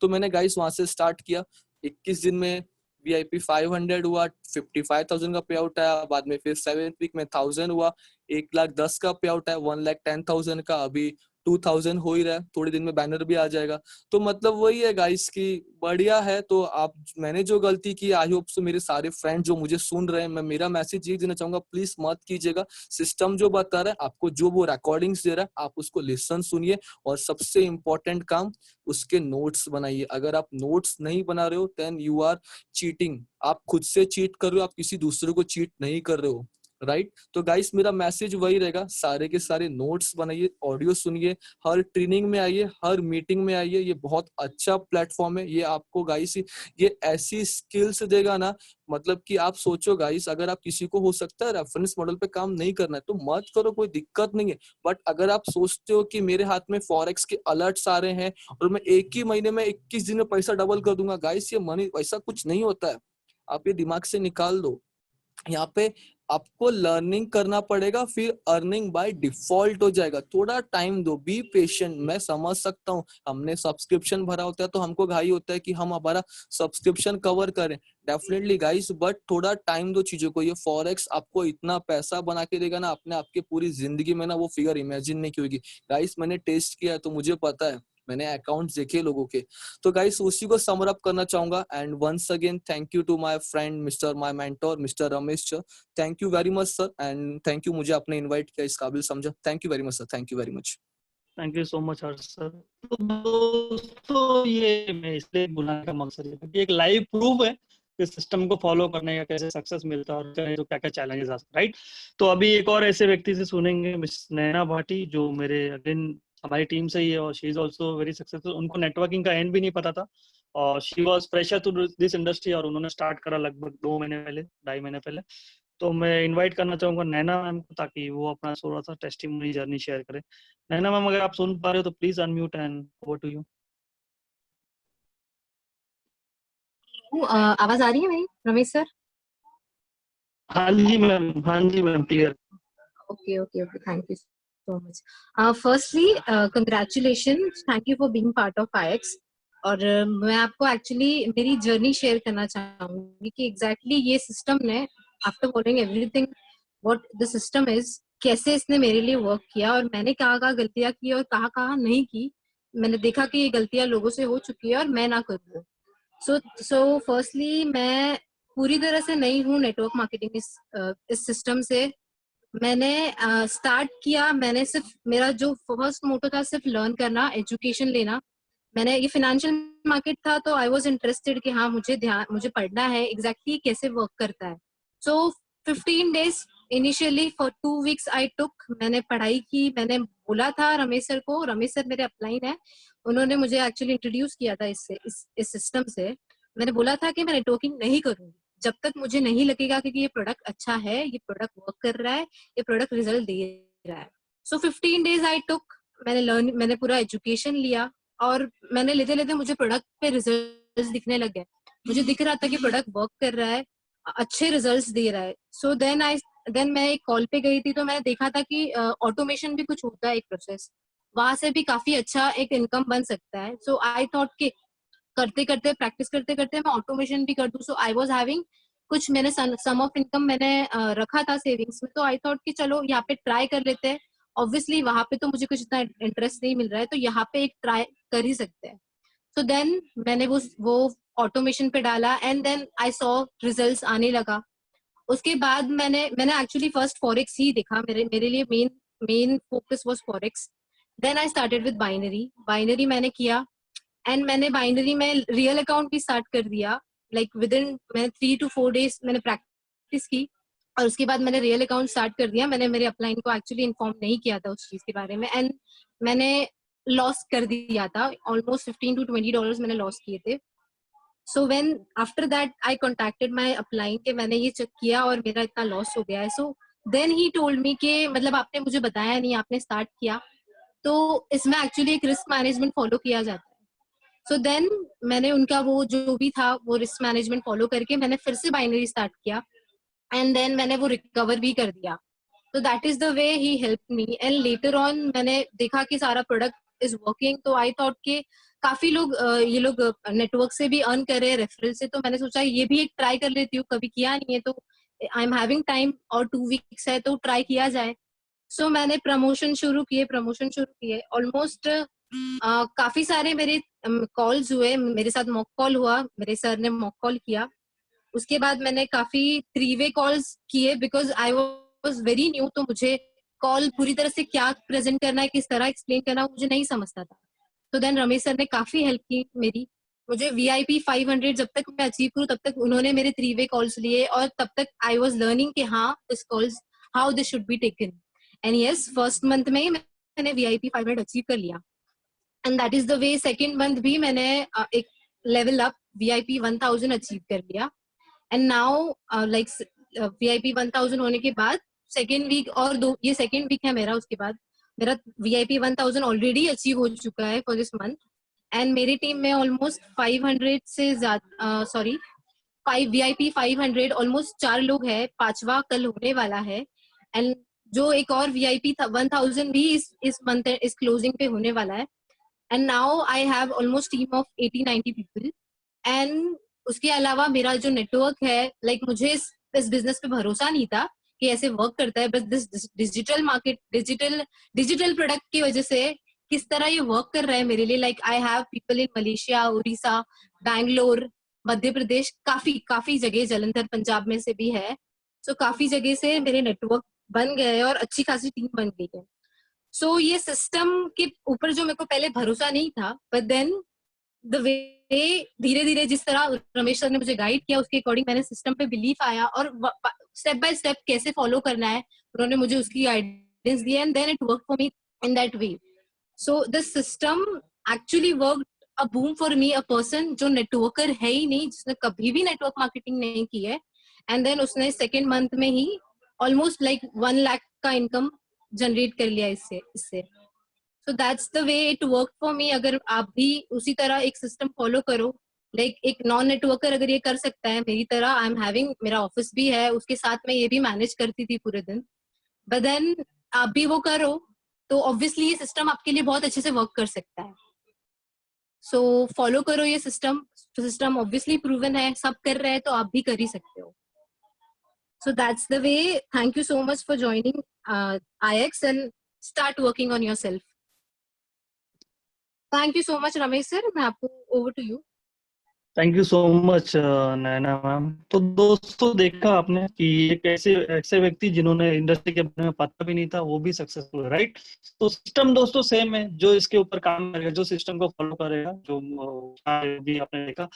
S2: तो मैंने गाइस वहां से स्टार्ट किया, 21 दिन में VIP 500 हुआ, 55,000 का पे आउट आया, बाद में फिर 7th वीक में 1000 हुआ, 1,10,000 का पे आउट आया, 1,10,000 का, अभी 2000 हो ही रहा है, थोड़े दिन में बैनर भी आ जाएगा। तो मतलब वही है गाइस की बढ़िया है। तो आप, मैंने जो गलती की, आई होप सो मेरे सारे फ्रेंड जो मुझे सुन रहे हैं, मैं मेरा मैसेज ये देना चाहूंगा, प्लीज मत कीजिएगा। सिस्टम जो बता रहा है आपको, जो वो रिकॉर्डिंग्स दे रहा है, आप उसको लिसन सुनिए, और सबसे इंपॉर्टेंट काम, उसके नोट्स बनाइए। अगर आप नोट्स नहीं बना रहे हो देन यू आर चीटिंग, आप खुद से चीट कर रहे हो, आप किसी दूसरे को चीट नहीं कर रहे हो, राइट। तो गाइस मेरा मैसेज वही रहेगा, सारे के सारे नोट्स बनाइए, ऑडियो सुनिए, हर ट्रेनिंग में आइए, हर मीटिंग में आइए, ये बहुत अच्छा प्लेटफॉर्म है, ये आपको गाइस ये ऐसी स्किल्स देगा ना, मतलब कि आप सोचो गाइस, अगर आप किसी को हो सकता है रेफरेंस मॉडल पे काम नहीं करना है तो मत करो, कोई दिक्कत नहीं है। बट अगर आप सोचते हो कि मेरे हाथ में फॉरेक्स के अलर्ट्स आ रहे हैं और मैं एक ही महीने में 21 दिन में पैसा डबल कर दूंगा, गाइस ये मनी ऐसा कुछ नहीं होता है, आप ये दिमाग से निकाल दो। यहाँ पे आपको लर्निंग करना पड़ेगा, फिर अर्निंग बाय डिफॉल्ट हो जाएगा, थोड़ा टाइम दो, बी पेशेंट। मैं समझ सकता हूँ, हमने सब्सक्रिप्शन भरा होता है तो हमको घाई होता है कि हम हमारा सब्सक्रिप्शन कवर करें, डेफिनेटली गाइस, बट थोड़ा टाइम दो चीजों को। ये फॉरेक्स आपको इतना पैसा बना के देगा ना, आपने आपके पूरी जिंदगी में ना वो फिगर इमेजिन नहीं की होगी। गाइस मैंने टेस्ट किया है तो मुझे पता है, मैंने अकाउंट्स देखे लोगों के। तो गाइस उसी को समर अप करना चाहूंगा, and once again thank you to my friend mister my mentor mister Ramesh sir, thank you very much sir, and thank you मुझे आपने इनवाइट किया, इस काबिल समझा, thank you very much sir, thank you very much.
S1: Thank you so much Harsh sir. तो दोस्तों ये मैं इसलिए बुलाने का मकसद ये था कि एक लाइव प्रूफ है कि सिस्टम को फॉलो करने का कैसे सक्सेस मिलता है और तो क्या क्या चैलेंजेस आते हैं, राइट। तो अभी एक और ऐसे व्यक्ति से सुनेंगे, मिस नैना भाटी, जो मेरे अगेन हमारी टीम से ही है और she is also very successful. उनको नेटवर्किंग का एंड भी नहीं पता था और she was fresher to this industry और उन्होंने स्टार्ट करा लगभग 2 महीने पहले, 2.5 महीने पहले। तो मैं इनवाइट करना चाहूंगा नैना मैम को, ताकि वो अपना थोड़ा सा टेस्टिमोनी जर्नी शेयर करे। नैना मैम अगर आप सुन पा रहे हो तो please unmute and over to you.
S3: आवाज आ रही है मेरी रमेश सर?
S1: हाँ जी मैम, हाँ जी ma'am, clear.
S3: Okay okay okay, thank you so much. Firstly congratulation, thank you for being part of IX. और मैं आपको एक्चुअली मेरी जर्नी शेयर करना चाहूंगी कि एग्जैक्टली ये सिस्टम ने, after following everything what the system is, कैसे इसने मेरे लिए वर्क किया और मैंने कहाँ कहाँ गलतियां की और कहाँ कहाँ नहीं की। मैंने देखा कि ये गलतियां लोगों से हो चुकी है और मैं ना करूँ। सो फर्स्टली मैं पूरी तरह से नई हूँ नेटवर्क मार्केटिंग इस सिस्टम से। मैंने स्टार्ट किया, मैंने सिर्फ, मेरा जो फर्स्ट मोटो था सिर्फ लर्न करना, एजुकेशन लेना। मैंने, ये फाइनेंशियल मार्केट था तो आई वाज इंटरेस्टेड कि हाँ मुझे पढ़ना है एग्जैक्टली कैसे वर्क करता है। So 15 days initially for 2 weeks I took, मैंने पढ़ाई की। मैंने बोला था रमेश सर को, रमेश सर मेरे अपलाइन है, उन्होंने मुझे एक्चुअली इंट्रोड्यूस किया था इस सिस्टम से। मैंने बोला था कि मैं नेटवर्किंग नहीं करूंगी जब तक मुझे नहीं लगेगा कि ये प्रोडक्ट अच्छा है, ये प्रोडक्ट वर्क कर रहा है, ये प्रोडक्ट रिजल्ट दे रहा है। सो 15 डेज आई टुक, मैंने पूरा एजुकेशन लिया और मैंने लेते लेते मुझे प्रोडक्ट पे रिजल्ट्स दिखने लग गए। मुझे दिख रहा था कि प्रोडक्ट वर्क कर रहा है, अच्छे रिजल्ट्स दे रहा है। सो देन मैं एक कॉल पे गई थी तो मैंने देखा था कि ऑटोमेशन भी कुछ होता है, एक प्रोसेस। वहां से भी काफी अच्छा एक इनकम बन सकता है. सो आई थॉट कि करते करते प्रैक्टिस करते करते मैं ऑटोमेशन भी कर दूं. सो आई वाज हैविंग कुछ, मैंने सम ऑफ इनकम मैंने रखा था सेविंग्स में. तो आई थॉट कि चलो यहाँ पे ट्राई कर लेते हैं. ऑब्वियसली वहां पे तो मुझे कुछ इतना इंटरेस्ट नहीं मिल रहा है, तो यहाँ पे एक ट्राई कर ही सकते हैं. सो देन मैंने वो ऑटोमेशन पे डाला and then I saw results आने लगा. उसके बाद मैंने एक्चुअली फर्स्ट फॉरेक्स ही देखा. मेरे लिए main focus was forex. Then I started with binary मैंने किया. एंड मैंने बाइनरी में रियल अकाउंट भी स्टार्ट कर दिया. लाइक मैंने 3 to 4 days मैंने प्रैक्टिस की और उसके बाद मैंने रियल अकाउंट स्टार्ट कर दिया. मैंने मेरे अपलाइन को एक्चुअली इन्फॉर्म नहीं किया था उस चीज के बारे में एंड मैंने लॉस कर दिया था. ऑलमोस्ट $15 to $20 मैंने लॉस किए थे. So when after that I contacted my upline कि मैंने ये चेक किया और मेरा इतना लॉस हो गया है. So then he told me कि मतलब आपने मुझे बताया नहीं, आपने स्टार्ट किया. तो इसमें एक्चुअली एक रिस्क मैनेजमेंट फॉलो किया जाता है. सो देन मैंने उनका वो जो भी था वो रिस्क मैनेजमेंट फॉलो करके मैंने फिर से बाइनरी स्टार्ट किया एंड देन मैंने वो रिकवर भी कर दिया. तो that is the way he help me. And later on मैंने देखा कि सारा प्रोडक्ट इज वर्किंग. तो आई थॉट के काफी लोग ये लोग नेटवर्क से भी अर्न कर रहे हैं रेफरल से. तो मैंने सोचा ये भी एक ट्राई कर लेती हूँ, कभी किया नहीं है तो आई एम हैविंग टाइम और 2 weeks है तो ट्राई किया जाए. सो मैंने प्रमोशन शुरू किए. ऑलमोस्ट काफी सारे मेरे कॉल्स हुए. मेरे साथ मॉक कॉल हुआ, मेरे सर ने मॉक कॉल किया. उसके बाद मैंने काफी 3-way कॉल्स किए because I was very new. तो मुझे कॉल पूरी तरह से क्या प्रेजेंट करना है, किस तरह एक्सप्लेन करना है, मुझे नहीं समझता था. तो देन रमेश सर ने काफी हेल्प की मेरी. मुझे VIP 500 जब तक मैं अचीव करूं तब तक उन्होंने मेरे 3-way कॉल्स लिए और तब तक आई वाज लर्निंग कि हाँ this calls how this should be taken. And yes, first month में ही मैंने VIP 500 अचीव कर लिया. And that is the way second month भी मैंने एक लेवल अप VIP 1000 अचीव कर लिया. एंड नाउ लाइक VIP 1000 होने के बाद सेकेंड वीक और ये सेकेंड वीक है मेरा. उसके बाद मेरा VIP 1000 ऑलरेडी अचीव हो चुका है फॉर दिस मंथ. एंड मेरी टीम में ऑलमोस्ट 500 से ज्यादा सॉरी 5 VIP 500 ऑलमोस्ट 4 लोग हैं. 5वां कल होने वाला है. एंड जो एक और VIP 1000 भी इस मंथ इस क्लोजिंग पे होने वाला है. And now I have almost team of 80-90 people. And उसके अलावा मेरा जो नेटवर्क है, लाइक मुझे इस बिजनेस पे भरोसा नहीं था कि ऐसे वर्क करता है, बस this digital market digital product की वजह से किस तरह ये वर्क कर रहा है मेरे लिए. Like I have people in Malaysia, Orissa, Bangalore, Madhya Pradesh, काफी जगह, जलंधर पंजाब में से भी है. सो काफी जगह से मेरे नेटवर्क बन गए हैं और अच्छी खासी टीम बन गई है. सो ये सिस्टम के ऊपर जो मेरे को पहले भरोसा नहीं था, बट देन द वे धीरे धीरे जिस तरह रमेश सर ने मुझे गाइड किया उसके अकॉर्डिंग मैंने सिस्टम पे बिलीफ आया और स्टेप बाय स्टेप कैसे फॉलो करना है उन्होंने मुझे उसकी गाइडेंस दी. And then it work for me in that way. So this system actually work a boom for me, a person जो नेटवर्कर है ही नहीं, जिसने कभी भी नेटवर्क मार्केटिंग नहीं की है. एंड देन उसने सेकेंड मंथ में ही ऑलमोस्ट लाइक 1 लाख का इनकम जनरेट कर लिया इससे. So that's the way it work for मी. अगर आप भी उसी तरह एक सिस्टम फॉलो करो, लाइक एक नॉन नेटवर्कर अगर ये कर सकता है मेरी तरह, आई एम हैविंग, मेरा ऑफिस भी है, उसके साथ में ये भी मैनेज करती थी पूरे दिन, बट देन आप भी वो करो तो ऑब्वियसली ये सिस्टम आपके लिए बहुत अच्छे से वर्क कर सकता है. सो फॉलो करो ये सिस्टम ऑब्वियसली प्रूवन है, सब कर रहे हैं तो आप भी कर ही सकते हो. So that's the way. Thank you so much for joining IX and start working on yourself. Thank you so much, Ramesh sir. मैं आपको over to you.
S1: Thank you so much Naina ma'am. तो दोस्तों देखा आपने कि एक ऐसे व्यक्ति जिन्होंने इंडस्ट्री के बारे में पता भी नहीं था वो भी सक्सेसफुल है, राइट. तो सिस्टम दोस्तों सेम है. जो इसके ऊपर काम करेगा, जो सिस्टम को फॉलो करेगा, जो भी आपने देखा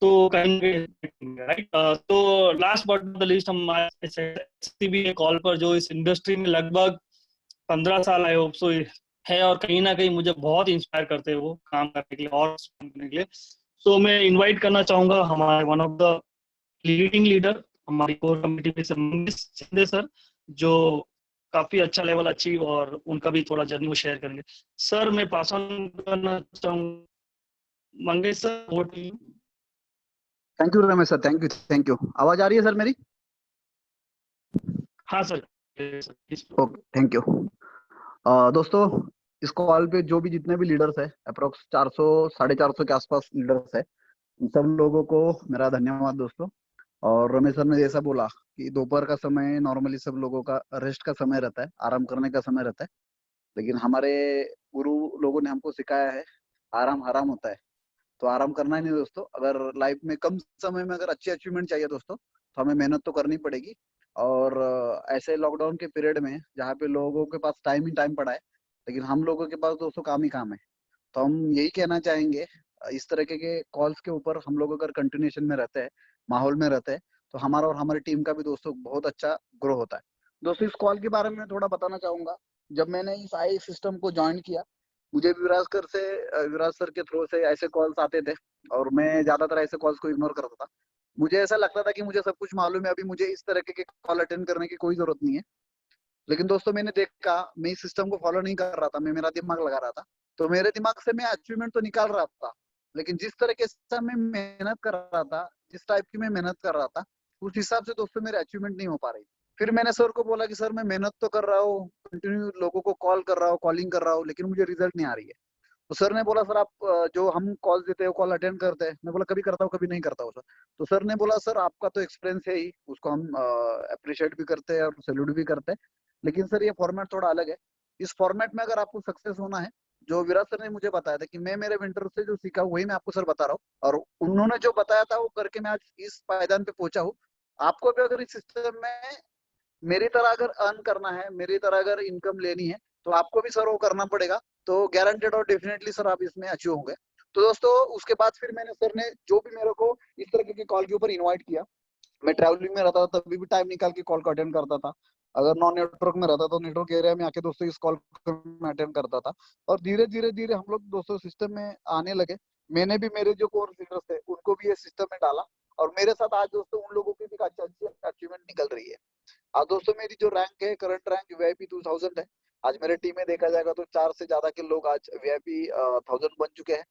S1: तो कहीं राइट. तो last but not the least हम भी कॉल पर जो इस इंडस्ट्री में लगभग 15 साल आई होप सो है और कहीं ना कहीं मुझे बहुत इंस्पायर करते हैं वो काम करने के लिए और करने के लिए. सो मैं इनवाइट करना चाहूंगा हमारे one of the leading leader हमारी कोर कमेटी में से मंगेश शिंदे सर, जो काफी अच्छा लेवल अचीव और उनका भी थोड़ा जर्नी वो शेयर करेंगे. सर मैं पास ऑन करना चाहूंगा. Mangesh sir, over to you.
S4: Thank you Ramesh sir. Thank you. आवाज आ रही है सर मेरी?
S1: हाँ सर.
S4: Okay, thank you. दोस्तों इस कॉल पे जो भी जितने भी लीडर्स है, अप्रोक्स 400 450 के आसपास लीडर्स है, उन सब लोगों को मेरा धन्यवाद दोस्तों। और रमेश सर ने जैसा बोला कि दोपहर का समय नॉर्मली सब लोगों का रेस्ट का समय रहता है, आराम करने का समय रहता है, लेकिन हमारे गुरु लोगों ने हमको सिखाया है आराम हराम होता है। तो आराम करना ही नहीं दोस्तों। अगर लाइफ में कम समय में अगर अच्छी अचीवमेंट चाहिए दोस्तों, तो हमें मेहनत तो करनी पड़ेगी। और ऐसे लॉकडाउन के पीरियड में जहाँ पे लोगों के पास टाइम ही टाइम पड़ा है, लेकिन हम लोगों के पास दोस्तों काम ही काम है। तो हम यही कहना चाहेंगे, इस तरह के कॉल्स के ऊपर हम लोग अगर कंटिन्यूएशन में रहते हैं, माहौल में रहते हैं, तो हमारा और हमारी टीम का भी दोस्तों बहुत अच्छा ग्रो होता है। दोस्तों इस कॉल के बारे में थोड़ा बताना चाहूंगा। जब मैंने इस आई सिस्टम को ज्वाइन किया, मुझे विराज सर के थ्रू से ऐसे कॉल्स आते थे, और मैं ज्यादातर ऐसे कॉल्स को इग्नोर करता था। मुझे ऐसा लगता था कि मुझे सब कुछ मालूम है, अभी मुझे इस तरह के कॉल अटेंड करने की कोई जरूरत नहीं है। लेकिन दोस्तों मैंने देखा, मैं इस सिस्टम को फॉलो नहीं कर रहा था, मैं मेरा दिमाग लगा रहा था। तो मेरे दिमाग से मैं अचीवमेंट तो निकाल रहा था, लेकिन जिस तरीके से मैं मेहनत कर रहा था, जिस टाइप की मैं मेहनत कर रहा था, उस हिसाब से दोस्तों मेरे अचीवमेंट नहीं हो पा रही। फिर मैंने सर को बोला कि सर मैं मेहनत तो कर रहा हूँ, कंटिन्यू लोगों को कॉल कर रहा हूँ, कॉलिंग कर रहा हूँ, लेकिन मुझे रिजल्ट नहीं आ रही है। तो सर ने बोला सर आप जो हम कॉल देते हो कॉल अटेंड करते हैं। मैं बोला कभी करता हूँ कभी नहीं करता हूँ सर। तो सर ने बोला सर आपका तो एक्सपीरियंस है ही, उसको हम अप्रिशिएट भी करते हैं और सैल्यूट भी करते हैं, लेकिन सर ये फॉर्मेट थोड़ा अलग है। इस फॉर्मेट में अगर आपको सक्सेस होना है, जो विराट सर ने मुझे बताया था कि मैं मेरे मेंटर से जो सीखा वही मैं आपको सर बता रहा हूँ, और उन्होंने जो बताया था वो करके मैं आज इस पायदान पे पहुंचा हूँ। आपको भी अगर इस सिस्टम में मेरी तरह अगर अर्न करना है, मेरी तरह अगर इनकम लेनी है, तो आपको भी सर वो करना पड़ेगा। तो गारंटेड और डेफिनेटली सर आप इसमें अचीव होंगे। तो दोस्तों उसके बाद फिर मैंने सर ने जो भी मेरे को इस तरह के कॉल के ऊपर इनवाइट किया, मैं ट्रैवलिंग में रहता था तभी भी टाइम निकाल के कॉल को अटेंड करता था। अगर नॉन नेटवर्क में रहता तो नेटवर्क एरिया में आके दोस्तों इस कॉल को मैं अटेंड करता था। और धीरे धीरे धीरे हम लोग दोस्तों सिस्टम में आने लगे। मैंने भी मेरे जो कोर लीडर्स थे उनको भी ये सिस्टम में डाला, और मेरे साथ आज दोस्तों उन लोगों की भी अच्छी अचीवमेंट निकल रही है। आज दोस्तों मेरी जो रैंक है, करंट रैंक वीआईपी 2000 है। आज मेरे टीम में देखा जाएगा तो 4 से ज्यादा के लोग आज वीआईपी 1000 बन चुके हैं।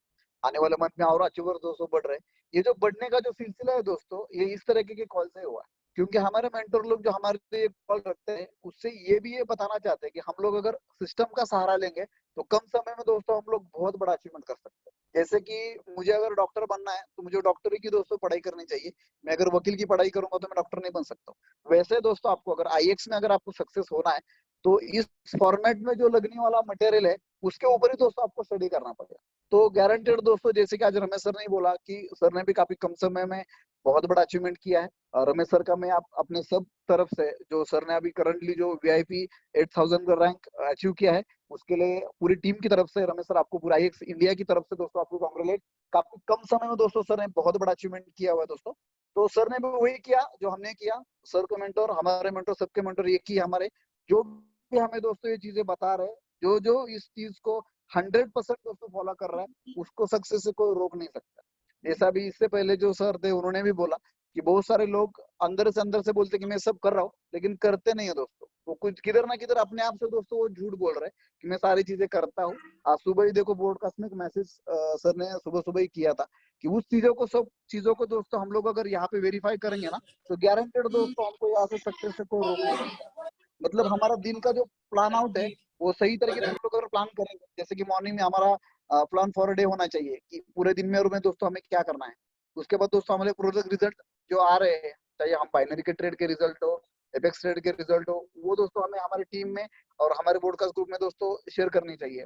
S4: आने वाले मंथ में और अचीवर दोस्तों बढ़ रहे हैं। ये जो बढ़ने का जो सिलसिला है दोस्तों, ये इस तरह के कॉल से हुआ है, क्योंकि हमारे मेंटर लोग जो हमारे लिए कॉल रखते हैं, उससे ये बताना चाहते हैं कि हम लोग अगर सिस्टम का सहारा लेंगे तो कम समय में दोस्तों हम लोग बहुत बड़ा अचीवमेंट कर सकते हैं। जैसे कि मुझे अगर डॉक्टर बनना है तो मुझे डॉक्टरी की दोस्तों पढ़ाई करनी चाहिए। मैं अगर वकील की पढ़ाई करूंगा तो मैं डॉक्टर नहीं बन सकता। वैसे दोस्तों आपको अगर आईएक्स में अगर आपको सक्सेस होना है, तो इस फॉर्मेट में जो लगने वाला मटेरियल है उसके ऊपर ही दोस्तों आपको स्टडी करना पड़ेगा। तो गारंटेड दोस्तों, जैसे कि आज रमेश सर ने बोला कि सर ने भी काफी कम समय में बहुत बड़ा अचीवमेंट किया है। और रमेश सर का मैं आप अपने सब तरफ से, जो सर ने अभी करंटली जो वीआईपी 8000 का रैंक अचीव किया है, उसके लिए पूरी टीम की तरफ से रमेश सर आपको, पूरा आईएक्स इंडिया की तरफ से दोस्तों आपको कांग्रेचुलेट। काफी कम समय में दोस्तों सर ने बहुत बड़ा अचीवमेंट किया हुआ है दोस्तों। तो सर ने भी वही किया जो हमने किया। सर को मेंटर, हमारे मेंटर, सबके मेंटर ये किया हमारे, जो भी हमें दोस्तों ये चीजें बता रहे हैं, जो जो इस चीज को 100% दोस्तों फॉलो कर रहा है, उसको सक्सेस से कोई रोक नहीं सकता। जैसा भी इससे पहले जो सर थे उन्होंने भी बोला कि बहुत सारे लोग अंदर से बोलते कि मैं सब कर रहा हूँ, लेकिन करते नहीं है दोस्तों। वो कुछ किधर ना किधर अपने आप से दोस्तों वो झूठ बोल रहे हैं कि मैं सारी चीजें करता हूँ। आज सुबह ही देखो ब्रॉडकास्ट में एक मैसेज सर ने सुबह सुबह ही किया था कि उस चीजों को, सब चीजों को दोस्तों हम लोग अगर यहाँ पे वेरीफाई करेंगे ना, तो गारंटेड दोस्तों हमको यहाँ से सक्सेस से कोई रोक नहीं सकता। मतलब हमारा दिन का जो प्लान आउट है वो सही तरीके से हम लोग अगर प्लान करेंगे, जैसे कि मॉर्निंग में हमारा प्लान फॉर डे होना चाहिए कि पूरे दिन में और में दोस्तों हमें क्या करना है। उसके बाद दोस्तों हमारे प्रोजेक्ट रिजल्ट जो आ रहे हैं, चाहे हम बाइनरी के ट्रेड के रिजल्ट हो, एपेक्स ट्रेड के रिजल्ट हो, वो दोस्तों हमें हमारी टीम में और हमारे ब्रॉडकास्ट ग्रुप में दोस्तों शेयर करनी चाहिए।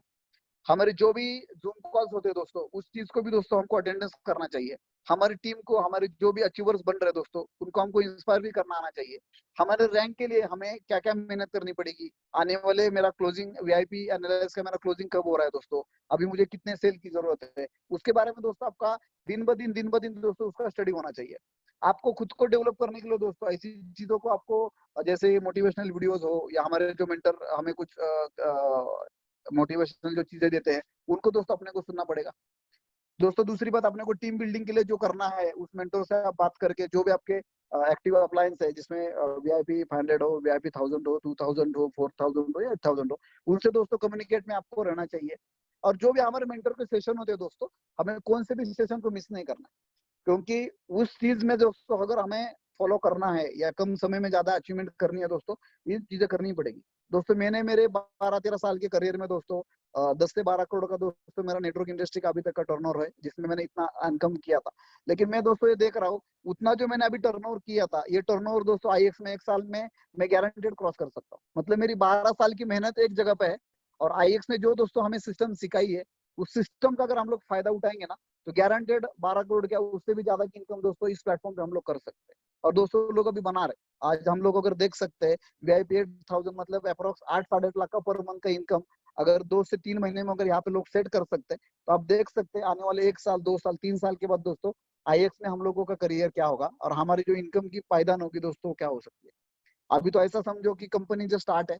S4: हमारे जो भी जूम कॉल्स होते हैं दोस्तों, उस चीज को भी दोस्तों हमको अटेंडेंस करना चाहिए। हमारी टीम को, हमारे जो भी अचीवर्स बन रहे हैं दोस्तों, उनको हमको इंस्पायर भी करना आना चाहिए। हमारे रैंक के लिए हमें क्या क्या मेहनत करनी पड़ेगी, आने वाले मेरा क्लोजिंग वीआईपी एनालिसिस का मेरा क्लोजिंग कब हो रहा है दोस्तों, अभी मुझे कितने सेल की जरूरत है, उसके बारे में दोस्तों आपका दिन ब दिन दोस्तों उसका स्टडी होना चाहिए। आपको खुद को डेवलप करने के लिए दोस्तों ऐसी चीजों को आपको, जैसे मोटिवेशनल वीडियोस हो, या हमारे जो मेंटर हमें कुछ मोटिवेशनल जो चीजें देते हैं, उनको दोस्तों अपने को सुनना पड़ेगा। दोस्तों दूसरी बात, अपने को टीम बिल्डिंग के लिए जो करना है, उस मेंटर से आप बात करके, जो भी आपके एक्टिव अप्लायंस है जिसमें वीआईपी 500 हो, वीआईपी 1000 हो, 2000 हो, 4000 हो या 8000 हो, उनसे दोस्तों कम्युनिकेट में आपको रहना चाहिए। और जो भी हमारे मेंटर के सेशन होते हैं दोस्तों, हमें कौन से भी सेशन को मिस नहीं करना, क्योंकि उस चीज में दोस्तों अगर हमें फॉलो करना है या कम समय में ज्यादा अचीवमेंट करनी है दोस्तों, ये चीजें करनी पड़ेगी। दोस्तों मैंने मेरे 12-13 साल के करियर में दोस्तों 10 से 12 करोड़ का दोस्तों मेरा नेटवर्क इंडस्ट्री का अभी तक का टर्नओवर है, जिसमें मैंने इतना इनकम किया था। लेकिन मैं दोस्तों ये देख रहा हूँ, उतना जो मैंने अभी टर्नओवर किया था, ये टर्नओवर दोस्तों आईएक्स में 1 साल में मैं गारंटेड क्रॉस कर सकता हूँ। मतलब मेरी 12 साल की मेहनत एक जगह पे है, और आईएक्स ने जो दोस्तों हमें सिस्टम सिखाई है, उस सिस्टम का अगर हम लोग फायदा उठाएंगे ना, तो गारंटेड 12 करोड़ क्या उससे भी ज्यादा की इनकम दोस्तों इस प्लेटफॉर्म पे हम लोग कर सकते हैं। और दोस्तों लोग अभी बना रहे, आज हम लोग अगर देख सकते हैं VIP 8000 मतलब अप्रोक्स 8-8.5 लाख का पर मंथ का इनकम अगर 2 से 3 महीने में अगर यहाँ पे लोग सेट कर सकते हैं, तो आप देख सकते हैं आने वाले 1 साल 2 साल 3 साल के बाद दोस्तों आईएक्स में हम लोगों का करियर क्या होगा, और हमारी जो इनकम की पायदान होगी दोस्तों क्या हो सकती है। अभी तो ऐसा समझो कि कंपनी जो स्टार्ट है,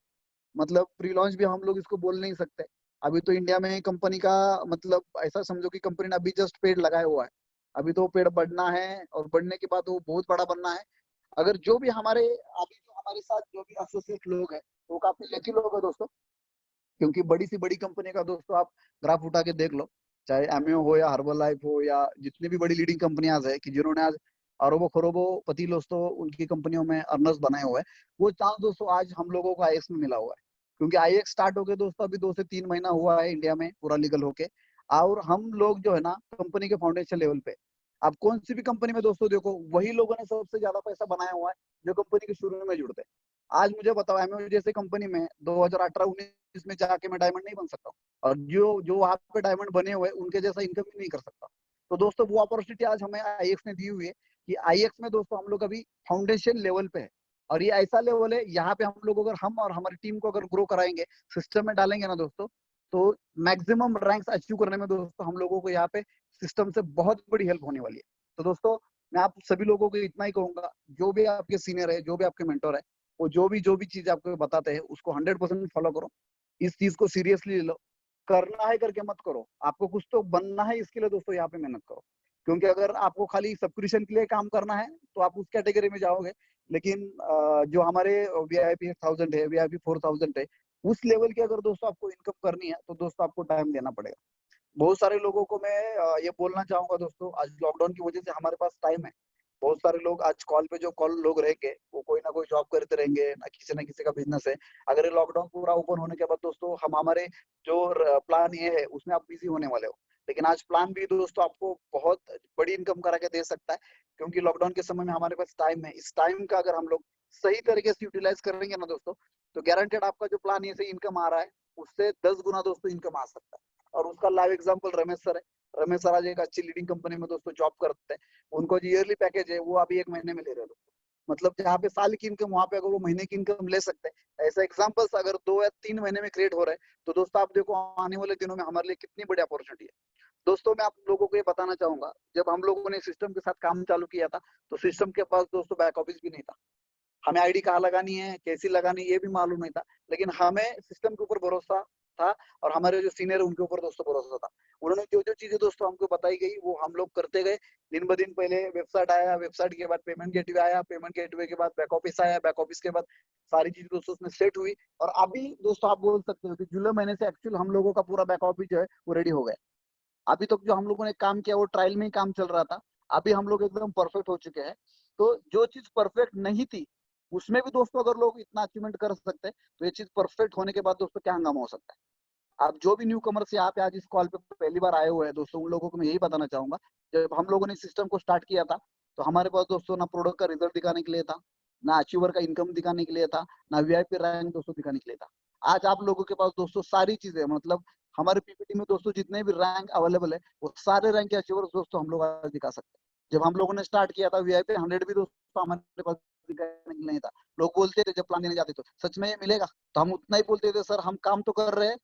S4: मतलब प्री लॉन्च भी हम लोग इसको बोल नहीं सकते। अभी तो इंडिया में कंपनी का मतलब ऐसा समझो कि कंपनी ने अभी जस्ट पेड़ लगाया हुआ है, अभी तो पेड़ बढ़ना है, और बढ़ने के बाद वो बहुत बड़ा बनना है। अगर जो भी हमारे अभी जो हमारे साथ जो भी एसोसिएट लोग हैं, वो काफी लकी लोग हैं दोस्तों, क्योंकि बड़ी सी बड़ी कंपनी का दोस्तों आप ग्राफ उठा के देख लो, चाहे एमओ हो या हर्बल लाइफ हो या जितनी भी बड़ी लीडिंग कंपनियां है कि जिन्होंने आज अरबों खरबों पति दोस्तों उनकी कंपनियों में अर्नर्स बनाए हुए हैं, वो चांस दोस्तों आज हम लोगों को आईएक्स में मिला हुआ है। क्योंकि आईएक्स स्टार्ट हो गए दोस्तों अभी 2 से 3 महीना हुआ है इंडिया में पूरा लीगल होके, और हम लोग जो है ना कंपनी के फाउंडेशन लेवल पे, आप कौन सी भी कंपनी में दोस्तों देखो, वही लोगों ने सबसे ज्यादा पैसा बनाया हुआ है जो कंपनी के शुरू में जुड़ते हैं। आज मुझे बताओ एमओ जैसे कंपनी में 2018-19 में जाके मैं डायमंड नहीं बन सकता, और जो जो वहां पे डायमंड बने हुए उनके जैसा इनकम भी नहीं कर सकता। तो दोस्तों वो अपॉर्चुनिटी आज हमें आईएक्स ने दी हुई है कि आईएक्स में दोस्तों हम लोग अभी फाउंडेशन लेवल पे है, और ये ऐसा लेवल है यहाँ पे हम लोग अगर हम और हमारी टीम को अगर ग्रो कराएंगे, सिस्टम में डालेंगे ना दोस्तों, तो मैक्सिमम रैंक्स अचीव करने में दोस्तों हम लोगों को यहाँ पे सिस्टम से बहुत बड़ी हेल्प होने वाली है। तो दोस्तों मैं आप सभी लोगों को इतना ही कहूंगा, जो भी आपके सीनियर है, जो भी आपके मेंटर है, वो जो भी चीज आपको बताते हैं उसको 100% फॉलो करो, इस चीज को सीरियसली ले लो। करना है करके मत करो, आपको कुछ तो बनना है, इसके लिए दोस्तों यहाँ पे मेहनत करो। क्योंकि अगर आपको खाली सब्सक्रिप्शन के लिए काम करना है तो आप उस कैटेगरी में जाओगे, लेकिन जो हमारे VIP 1000 है, VIP 4000 है, उस लेवल की अगर दोस्तों आपको इनकम करनी है तो दोस्तों आपको टाइम देना पड़ेगा। बहुत सारे लोगों को मैं ये बोलना चाहूंगा दोस्तों, आज लॉकडाउन की वजह से हमारे पास टाइम है। बहुत सारे लोग आज कॉल पे जो कॉल लोग रहेंगे वो कोई ना कोई जॉब करते रहेंगे, ना किसी का बिजनेस है। अगर ये लॉकडाउन पूरा ओपन होने के बाद दोस्तों हम हमारे जो प्लान ये है उसमें आप बिजी होने वाले हो, लेकिन आज प्लान भी दोस्तों आपको बहुत बड़ी इनकम करा के दे सकता है। क्योंकि लॉकडाउन के समय में हमारे पास टाइम है, इस टाइम का अगर हम लोग सही तरीके से यूटिलाइज करेंगे ना दोस्तों, तो गारंटेड आपका जो प्लान ये से इनकम आ रहा है उससे 10 गुना दोस्तों इनकम आ सकता है। और उसका लाइव एग्जांपल रमेश सर है। रमेश सर आज एक अच्छी लीडिंग कंपनी में दोस्तों जॉब करते हैं, उनको जो ईयरली पैकेज है वो अभी 1 महीने में ले रहे हैं दोस्तों। मतलब जहाँ पे साल की इनकम, वहां पे अगर वो महीने की इनकम ले सकते हैं, ऐसा एग्जाम्पल्स अगर 2 या 3 महीने में क्रिएट हो रहे हैं, तो दोस्तों आप देखो आने वाले दिनों में हमारे लिए कितनी बड़ी अपॉर्चुनिटी है। दोस्तों मैं आप लोगों को ये बताना चाहूंगा, जब हम लोगों ने सिस्टम के साथ काम चालू किया था तो सिस्टम के पास दोस्तों बैक ऑफिस भी नहीं था, हमें आईडी कहाँ लगानी है, कैसी लगानी है, ये भी मालूम नहीं था। लेकिन हमें सिस्टम के ऊपर भरोसा था, और हमारे जो सीनियर उनके ऊपर दोस्तों भरोसा था। उन्होंने जो जो चीजें दोस्तों हमको बताई गई वो हम लोग करते गए। दिन ब दिन पहले वेबसाइट आया, वेबसाइट के बाद पेमेंट गेटवे आया, पेमेंट गेटवे के बाद बैक ऑफिस आया, बैक ऑफिस के बाद सारी चीज दोस्तों उसमें सेट हुई। और अभी दोस्तों आप बोल सकते हो कि जुलाई महीने से एक्चुअल हम लोगों का पूरा बैक ऑफिस जो है वो रेडी हो गया। अभी तक जो हम लोगों ने काम किया वो ट्रायल में ही काम चल रहा था, अभी हम लोग एकदम परफेक्ट हो चुके हैं। तो जो चीज परफेक्ट नहीं थी उसमें भी दोस्तों अगर लोग इतना अचीवमेंट कर सकते हैं, तो ये चीज परफेक्ट होने के बाद दोस्तों क्या हंगामा हो सकता है। आप जो भी न्यू कमर्स यहाँ पे आज इस कॉल पे पहली बार आए हुए हैं दोस्तों, उन लोगों को मैं यही बताना चाहूंगा, जब हम लोगों ने सिस्टम को स्टार्ट किया था तो हमारे पास दोस्तों ना प्रोडक्ट का रिजल्ट दिखाने के लिए था, ना अचीवर का इनकम दिखाने के लिए था, ना VIP रैंक दोस्तों दिखाने के लिए था। आज आप लोगों के पास दोस्तों सारी चीजें, मतलब हमारे PPT में दोस्तों जितने भी रैंक अवेलेबल है वो सारे रैंक के अचीवर्स दोस्तों हम लोग आज दिखा सकते हैं। जब हम लोगों ने स्टार्ट किया था VIP 100 भी दोस्तों हमारे पास दिखाने के लिए नहीं था। लोग बोलते थे जब प्लान देने जाते तो सच में ये मिलेगा, तो हम उतना ही बोलते थे सर हम काम तो कर रहे हैं,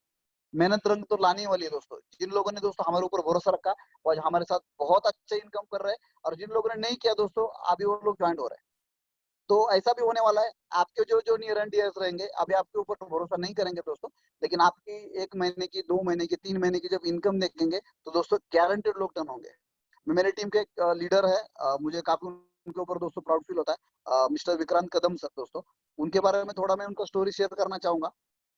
S4: मेहनत रंग तो लाने वाली है दोस्तों। जिन लोगों ने दोस्तों हमारे ऊपर भरोसा रखा वो आज हमारे साथ बहुत अच्छा इनकम कर रहे हैं, और जिन लोगों ने नहीं किया दोस्तों अभी वो लोग ज्वाइन हो रहे हैं। तो ऐसा भी होने वाला है, आपके जो जो नियर एंड डियर्स रहेंगे अभी आपके ऊपर भरोसा नहीं करेंगे दोस्तों, लेकिन आपकी 1 महीने की, 2 महीने की, 3 महीने की जब इनकम देखेंगे तो दोस्तों गारंटेड लोग टर्न होंगे। मेरी टीम के लीडर है, मुझे काफी उनके ऊपर दोस्तों प्राउड फील होता है, मिस्टर विक्रांत कदम सर दोस्तों। उनके बारे में थोड़ा मैं उनका स्टोरी शेयर करना चाहूंगा,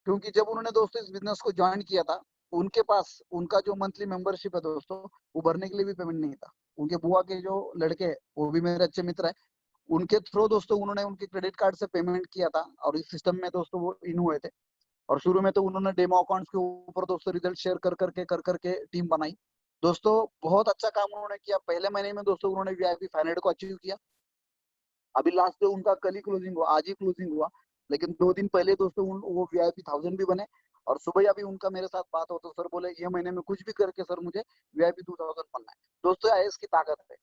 S4: क्योंकि जब उन्होंने दोस्तों इस बिजनेस को ज्वाइन किया था, उनके पास उनका जो मंथली मेंबरशिप है दोस्तों वो भरने के लिए भी पेमेंट नहीं था। उनके बुआ के जो लड़के हैं वो भी मेरे अच्छे मित्र है, उनके थ्रू दोस्तों उन्होंने उनके क्रेडिट कार्ड से पेमेंट किया था और इस सिस्टम में दोस्तों वो इन हुए थे। और शुरू में तो उन्होंने डेमो अकाउंट्स के ऊपर दोस्तों रिजल्ट शेयर कर करके टीम बनाई। दोस्तों बहुत अच्छा काम उन्होंने किया। पहले महीने में दोस्तों उन्होंने वीआईपी 500 को अचीव किया। अभी लास्ट जो उनका कल ही क्लोजिंग हुआ, आज ही क्लोजिंग हुआ, लेकिन 2 दिन पहले दोस्तों वो वीआईपी 1000 भी बने। और सुबह ही अभी उनका मेरे साथ बात हो तो सर बोले ये महीने में कुछ भी करके सर मुझे वीआईपी 2000 बनना है। दोस्तों आईएएस की ताकत है।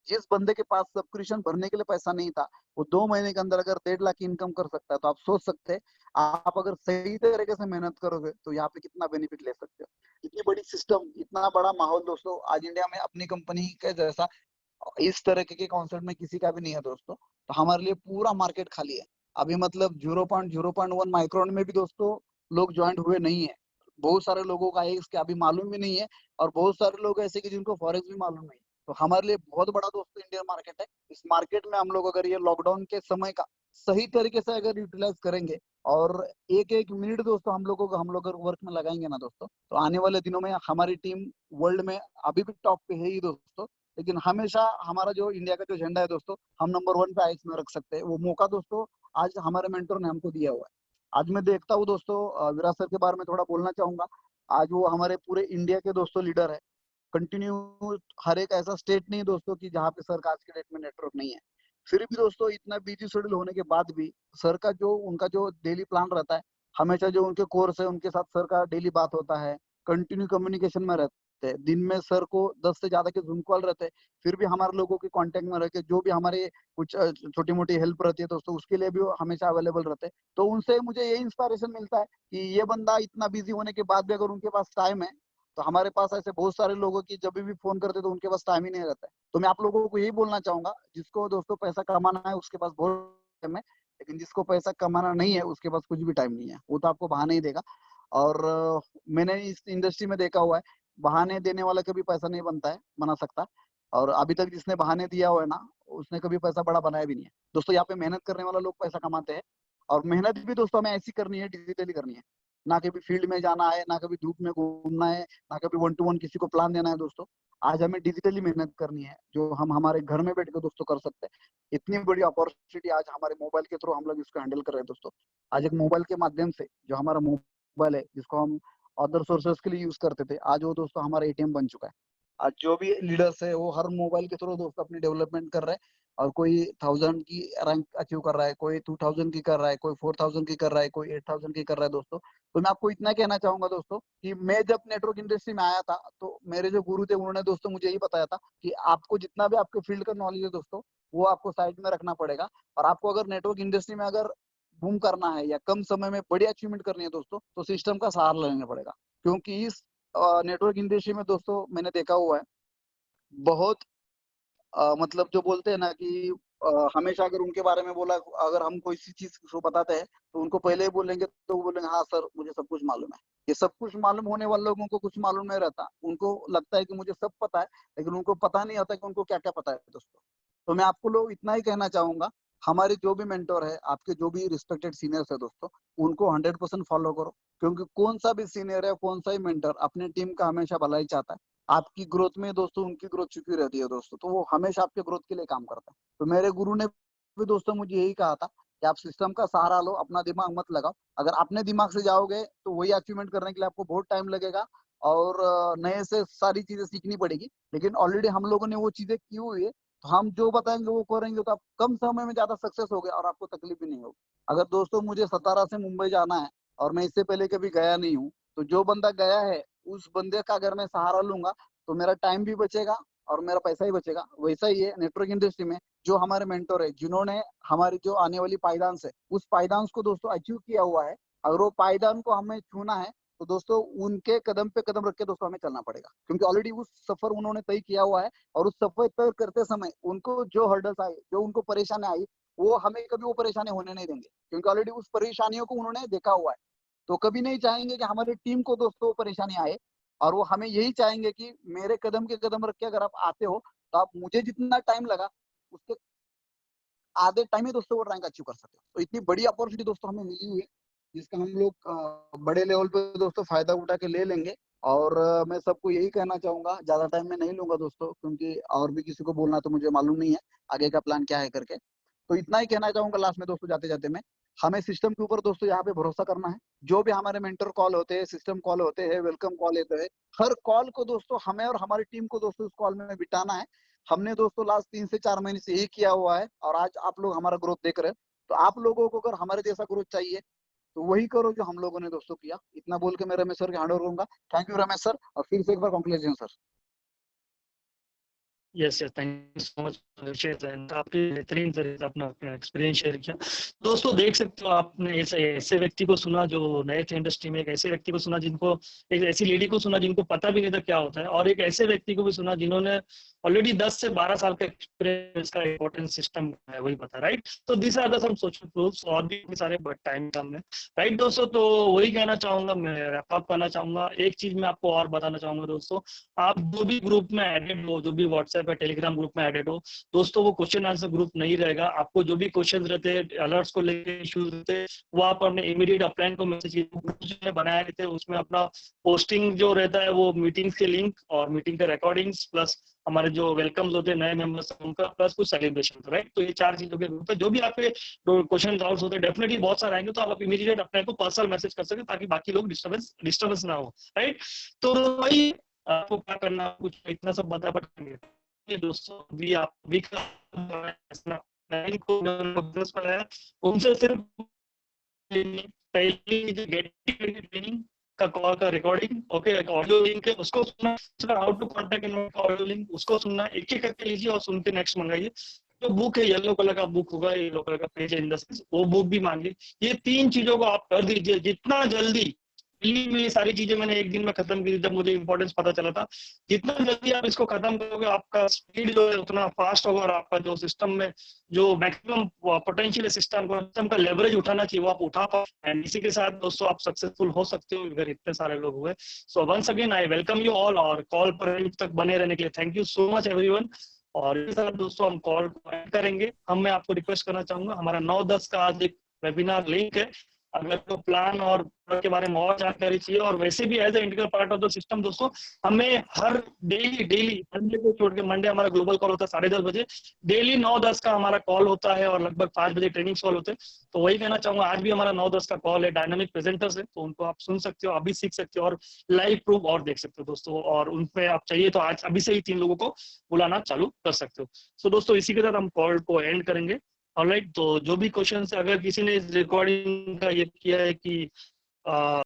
S4: जिस बंदे के पास सब्सक्रिप्शन भरने के लिए पैसा नहीं था, वो 2 महीने के अंदर अगर 1.5 लाख की इनकम कर सकता है, तो आप सोच सकते हैं आप अगर सही तरीके से मेहनत करोगे तो यहाँ पे कितना बेनिफिट ले सकते हो। इतनी बड़ी सिस्टम, इतना बड़ा माहौल दोस्तों आज इंडिया में अपनी कंपनी के जैसा इस तरह के कॉन्सेप्ट में किसी का भी नहीं है दोस्तों। तो हमारे लिए पूरा मार्केट खाली है। अभी मतलब 0.0.1 माइक्रोन में भी दोस्तों लोग ज्वाइंट हुए नहीं है। बहुत सारे लोगों का इसके अभी मालूम भी नहीं है और बहुत सारे लोग ऐसे कि जिनको फॉरेक्स भी मालूम नहीं। तो हमारे लिए बहुत बड़ा दोस्तों इंडियन मार्केट है। इस मार्केट में हम लोग अगर ये लॉकडाउन के समय का सही तरीके से अगर यूटिलाइज करेंगे और एक एक मिनट दोस्तों हम लोगों को हम लोग अगर वर्क में लगाएंगे ना दोस्तों, तो आने वाले दिनों में हमारी टीम वर्ल्ड में अभी भी टॉप पे है ही दोस्तों। लेकिन हमेशा हमारा जो इंडिया का जो झंडा है दोस्तों, हम नंबर 1 पे आईएएस में रख सकते हैं। वो मौका दोस्तों आज हमारे मेंटर ने हमको दिया हुआ है। आज मैं देखता हूँ दोस्तों, विराट सर के बारे में थोड़ा बोलना चाहूंगा। आज वो हमारे पूरे इंडिया के दोस्तों लीडर है। कंटिन्यू हर एक ऐसा स्टेट नहीं है दोस्तों कि जहाँ पे सर का आज के डेट में नेटवर्क नहीं है। फिर भी दोस्तों इतना बिजी शेड्यूल होने के बाद भी सर का जो उनका जो डेली प्लान रहता है, हमेशा जो उनके कोर्स है उनके साथ सर का डेली बात होता है, कंटिन्यू कम्युनिकेशन में रहते हैं। दिन में सर को 10 से ज्यादा के जूम कॉल रहते हैं। फिर भी हमारे लोगों के कांटेक्ट में रह के जो भी हमारे कुछ छोटी मोटी हेल्प रहती है दोस्तों, उसके लिए भी वो हमेशा अवेलेबल रहते हैं। तो उनसे मुझे ये इंस्पायरेशन मिलता है कि ये बंदा इतना बिजी होने के बाद भी अगर उनके पास टाइम है, तो हमारे पास ऐसे बहुत सारे लोगों की जब भी फोन करते तो उनके पास टाइम ही नहीं रहता है। तो मैं आप लोगों को यही बोलना चाहूंगा, जिसको दोस्तों पैसा कमाना है उसके पास बहुत टाइम है, लेकिन जिसको पैसा कमाना नहीं है उसके पास कुछ भी टाइम नहीं है। वो तो आपको बहाने ही देगा। और मैंने इस इंडस्ट्री में देखा हुआ है, बहाने देने वाला कभी पैसा नहीं बना सकता। और अभी तक जिसने बहाने दिया हुआ है ना, उसने कभी पैसा बड़ा बनाया भी नहीं है। दोस्तों यहाँ पे मेहनत करने वाला लोग पैसा कमाते हैं। और मेहनत भी दोस्तों हमें ऐसी करनी है, डिजिटली करनी है। ना कभी फील्ड में जाना है, ना कभी धूप में घूमना है, ना कभी 1 to 1 किसी को प्लान देना है दोस्तों। आज हमें डिजिटली मेहनत करनी है, जो हम हमारे घर में बैठ के दोस्तों कर सकते हैं। इतनी बड़ी अपॉर्चुनिटी आज हमारे मोबाइल के थ्रू हम लोग इसको हैंडल कर रहे हैं दोस्तों। आज एक मोबाइल के माध्यम से जो हमारा मोबाइल है, जिसको हम अदर सोर्सेस के लिए यूज करते थे, आज वो दोस्तों हमारा एटीएम बन चुका है। आज जो भी लीडर्स है वो हर मोबाइल के थ्रू दोस्तों अपनी डेवलपमेंट कर रहे हैं। और कोई 1000 की रैंक अचीव कर रहा है, कोई 2000 की कर रहा है, कोई 4000 की कर रहा है, कोई 8000 की कर रहा है दोस्तों। तो मैं आपको इतना कहना चाहूंगा दोस्तों कि मैं जब नेटवर्क इंडस्ट्री में आया था, तो मेरे जो गुरु थे उन्होंने दोस्तों मुझे यही बताया था कि आपको जितना भी आपके फील्ड का नॉलेज है दोस्तों, वो आपको साइड में रखना पड़ेगा। और आपको अगर नेटवर्क इंडस्ट्री में अगर बूम करना है या कम समय में बड़ी अचीवमेंट करनी है दोस्तों, तो सिस्टम का सहारा लेना पड़ेगा। क्योंकि इस नेटवर्क इंडस्ट्री में दोस्तों मैंने देखा हुआ है बहुत मतलब जो बोलते हैं ना कि हमेशा अगर उनके बारे में बोला, अगर हम कोई सी चीज को बताते हैं तो उनको पहले ही बोलेंगे, तो वो बोलेंगे हाँ सर मुझे सब कुछ मालूम है। ये सब कुछ मालूम होने वाले लोगों को कुछ मालूम नहीं रहता। उनको लगता है कि मुझे सब पता है, लेकिन उनको पता नहीं होता कि उनको क्या क्या पता है दोस्तों। तो मैं आपको लोग इतना ही कहना चाहूंगा, हमारे जो भी मेंटोर है, आपके जो भी रिस्पेक्टेड सीनियर्स है दोस्तों, उनको 100% फॉलो करो। क्योंकि कौन सा भी सीनियर है, कौन सा ही मेंटर अपने टीम का हमेशा भलाई चाहता है। आपकी ग्रोथ में दोस्तों उनकी ग्रोथ छुपी रहती है दोस्तों, तो वो हमेशा आपके ग्रोथ के लिए काम करता है। तो मेरे गुरु ने भी दोस्तों मुझे यही कहा था कि आप सिस्टम का सहारा लो, अपना दिमाग मत लगाओ। अगर अपने दिमाग से जाओगे तो वही अचीवमेंट करने के लिए आपको बहुत टाइम लगेगा और नए से सारी चीजें सीखनी पड़ेगी। लेकिन ऑलरेडी हम लोगों ने वो चीजें की हुई है, तो हम जो बताएंगे वो करेंगे, तो आप कम समय में ज्यादा सक्सेस हो गए और आपको तकलीफ भी नहीं होगी। अगर दोस्तों मुझे सतारा से मुंबई जाना है और मैं इससे पहले कभी गया नहीं हूँ, तो जो बंदा गया है उस बंदे का अगर मैं सहारा लूंगा तो मेरा टाइम भी बचेगा और मेरा पैसा ही बचेगा। वैसा ही है नेटवर्क इंडस्ट्री में जो हमारे मेंटोर है, जिन्होंने हमारी जो आने वाली पायदान है उस पायदान को दोस्तों अचीव किया हुआ है। अगर वो पायदान को हमें छूना है तो दोस्तों उनके कदम पे कदम रख के दोस्तों हमें चलना पड़ेगा, क्योंकि ऑलरेडी उस सफर उन्होंने तय किया हुआ है। और उस सफर तय करते समय उनको जो हर्डल्स आए, जो उनको परेशानी आई, वो हमें कभी वो परेशानी होने नहीं देंगे, क्योंकि ऑलरेडी उस परेशानियों को उन्होंने देखा हुआ है। तो कभी नहीं चाहेंगे कि हमारी टीम को दोस्तों परेशानी आए। और वो हमें यही चाहेंगे कि मेरे कदम के कदम रख के अगर आप आते हो, तो आप मुझे जितना टाइम लगा उसके आधे टाइम में दोस्तों वो रैंक अचीव कर सकते हो। तो इतनी बड़ी अपॉर्चुनिटी दोस्तों हमें मिली हुई है, जिसका हम लोग बड़े लेवल पे दोस्तों फायदा उठा के ले लेंगे। और मैं सबको यही कहना चाहूंगा, ज्यादा टाइम में नहीं लूंगा दोस्तों, क्योंकि और भी किसी को बोलना तो मुझे मालूम नहीं है आगे का प्लान क्या है करके। तो इतना ही कहना चाहूंगा लास्ट में दोस्तों जाते जाते मैं, हमें सिस्टम के ऊपर दोस्तों यहाँ पे भरोसा करना है। जो भी हमारे मेंटर कॉल होते हैं, सिस्टम कॉल होते हैं, वेलकम कॉल होते हैं, हर कॉल को दोस्तों हमें और हमारी टीम को दोस्तों इस कॉल में बिताना है। हमने दोस्तों लास्ट 3 से 4 महीने से यही किया हुआ है और आज आप लोग हमारा ग्रोथ देख रहे हैं। तो आप लोगों को अगर हमारे जैसा ग्रोथ चाहिए तो वही करो जो हम लोगों ने दोस्तों किया। इतना बोल के मैं रमेश सर के हैंड ओवर करूंगा। थैंक यू रमेश सर, और फिर से एक बार congratulation sir.
S1: Yes yes, thank you so much. आपने बेहतरीन तरीके से अपना एक्सपीरियंस शेयर किया। दोस्तों देख सकते हो, आपने ऐसे व्यक्ति को सुना जो नए थे इंडस्ट्री में, एक ऐसे व्यक्ति को सुना जिनको, एक ऐसी लेडी को सुना जिनको पता भी नहीं था क्या होता है, और एक ऐसे व्यक्ति को भी सुना जिन्होंने ऑलरेडी 10 से 12 साल का एक्सपीरियंस का इंपॉर्टेंट सिस्टम है वही पता, राइट। तो this are the some social proofs, और भी सारे बट टाइम कम है, राइट दोस्तों। तो वही कहना चाहूंगा, मैं रैप अप करना चाहूंगा। एक चीज मैं आपको और बताना चाहूंगा दोस्तों, आप जो भी ग्रुप में एडेड हो, जो भी व्हाट्सएप या टेलीग्राम ग्रुप में एडेड हो दोस्तों, वो क्वेश्चन आंसर ग्रुप नहीं रहेगा। आपको जो भी क्वेश्चन रहते हैं, अलर्ट्स को लेकर इश्यूज रहते हैं, वो आप अपने इमीडिएट अपलाइन को मैसेज जो बनाए रहते हैं उसमें अपना पोस्टिंग जो रहता है वो मीटिंग्स के लिंक और मीटिंग के रिकॉर्डिंग्स प्लस हमारे जो वेलकम्स होते हैं नए मेंबर्स उनका, प्लस कुछ सेलिब्रेशन, राइट। तो ये 4 चीजों के ग्रुप है। जो भी आपके क्वेश्चन डाउट्स होते हैं डेफिनेटली बहुत सारे आएंगे, तो आप इमीडिएट अपने को पर्सनल मैसेज कर सके ताकि बाकी लोग डिस्टर्बेंस ना हो, राइट। तो वही आपको क्या करना, कुछ इतना सब बता पाएंगे दोस्तों। अभी आप भी उनसे सिर्फ पहली ट्रेनिंग का कॉल का रिकॉर्डिंग, ओके, ऑडियो लिंक है उसको सुनना, how to contact audio link उसको सुनना, एक एक करके लीजिए और सुन के नेक्स्ट मंगाइए। जो बुक है येलो कलर का बुक होगा, येलो कलर का पेज है इंडस्ट्रीज, वो बुक भी मांगिए। ये 3 चीजों को आप कर दीजिए जितना जल्दी। ये सारी चीजें मैंने एक दिन में खत्म की जब मुझे इंपॉर्टेंस पता चला था। जितना जल्दी आप इसको खत्म करोगे आपका स्पीड जो है उतना फास्ट होगा, और आपका जो सिस्टम में जो मैक्सिमम पोटेंशियल सिस्टम का लेवरेज उठाना चाहिए वो आप उठा पाओ। एंड इसी के साथ दोस्तों आप सक्सेसफुल हो सकते हो अगर इतने सारे लोग हुए। So once again I welcome you all, और कॉल पर एंड तक बने रहने के लिए thank you so much everyone. और इसी तरह दोस्तों हम कॉल को एंड करेंगे। मैं आपको रिक्वेस्ट करना चाहूंगा, हमारा 9-10 का आज एक वेबिनार लिंक है, अगर तो प्लान और के बारे में और जानकारी चाहिए, और वैसे भी as a integral part of the system दोस्तों हमें हर डेली मंडे को छोड़ के, मंडे हमारा ग्लोबल कॉल होता है 10:30 बजे, डेली 9-10 का हमारा कॉल होता है और लगभग 5 बजे ट्रेनिंग कॉल होते हैं। तो वही कहना चाहूंगा, आज भी हमारा 9-10 का कॉल है, डायनामिक प्रेजेंटर्स है, तो उनको आप सुन सकते हो, अभी सीख सकते हो और लाइव प्रूफ और देख सकते हो दोस्तों। और उनपे आप चाहिए तो आज अभी से ही 3 लोगों को बुलाना चालू कर सकते हो। सो दोस्तों इसी के साथ हम कॉल को एंड करेंगे। ऑलराइट, तो जो भी क्वेश्चन है, अगर किसी ने इस रिकॉर्डिंग का ये किया है कि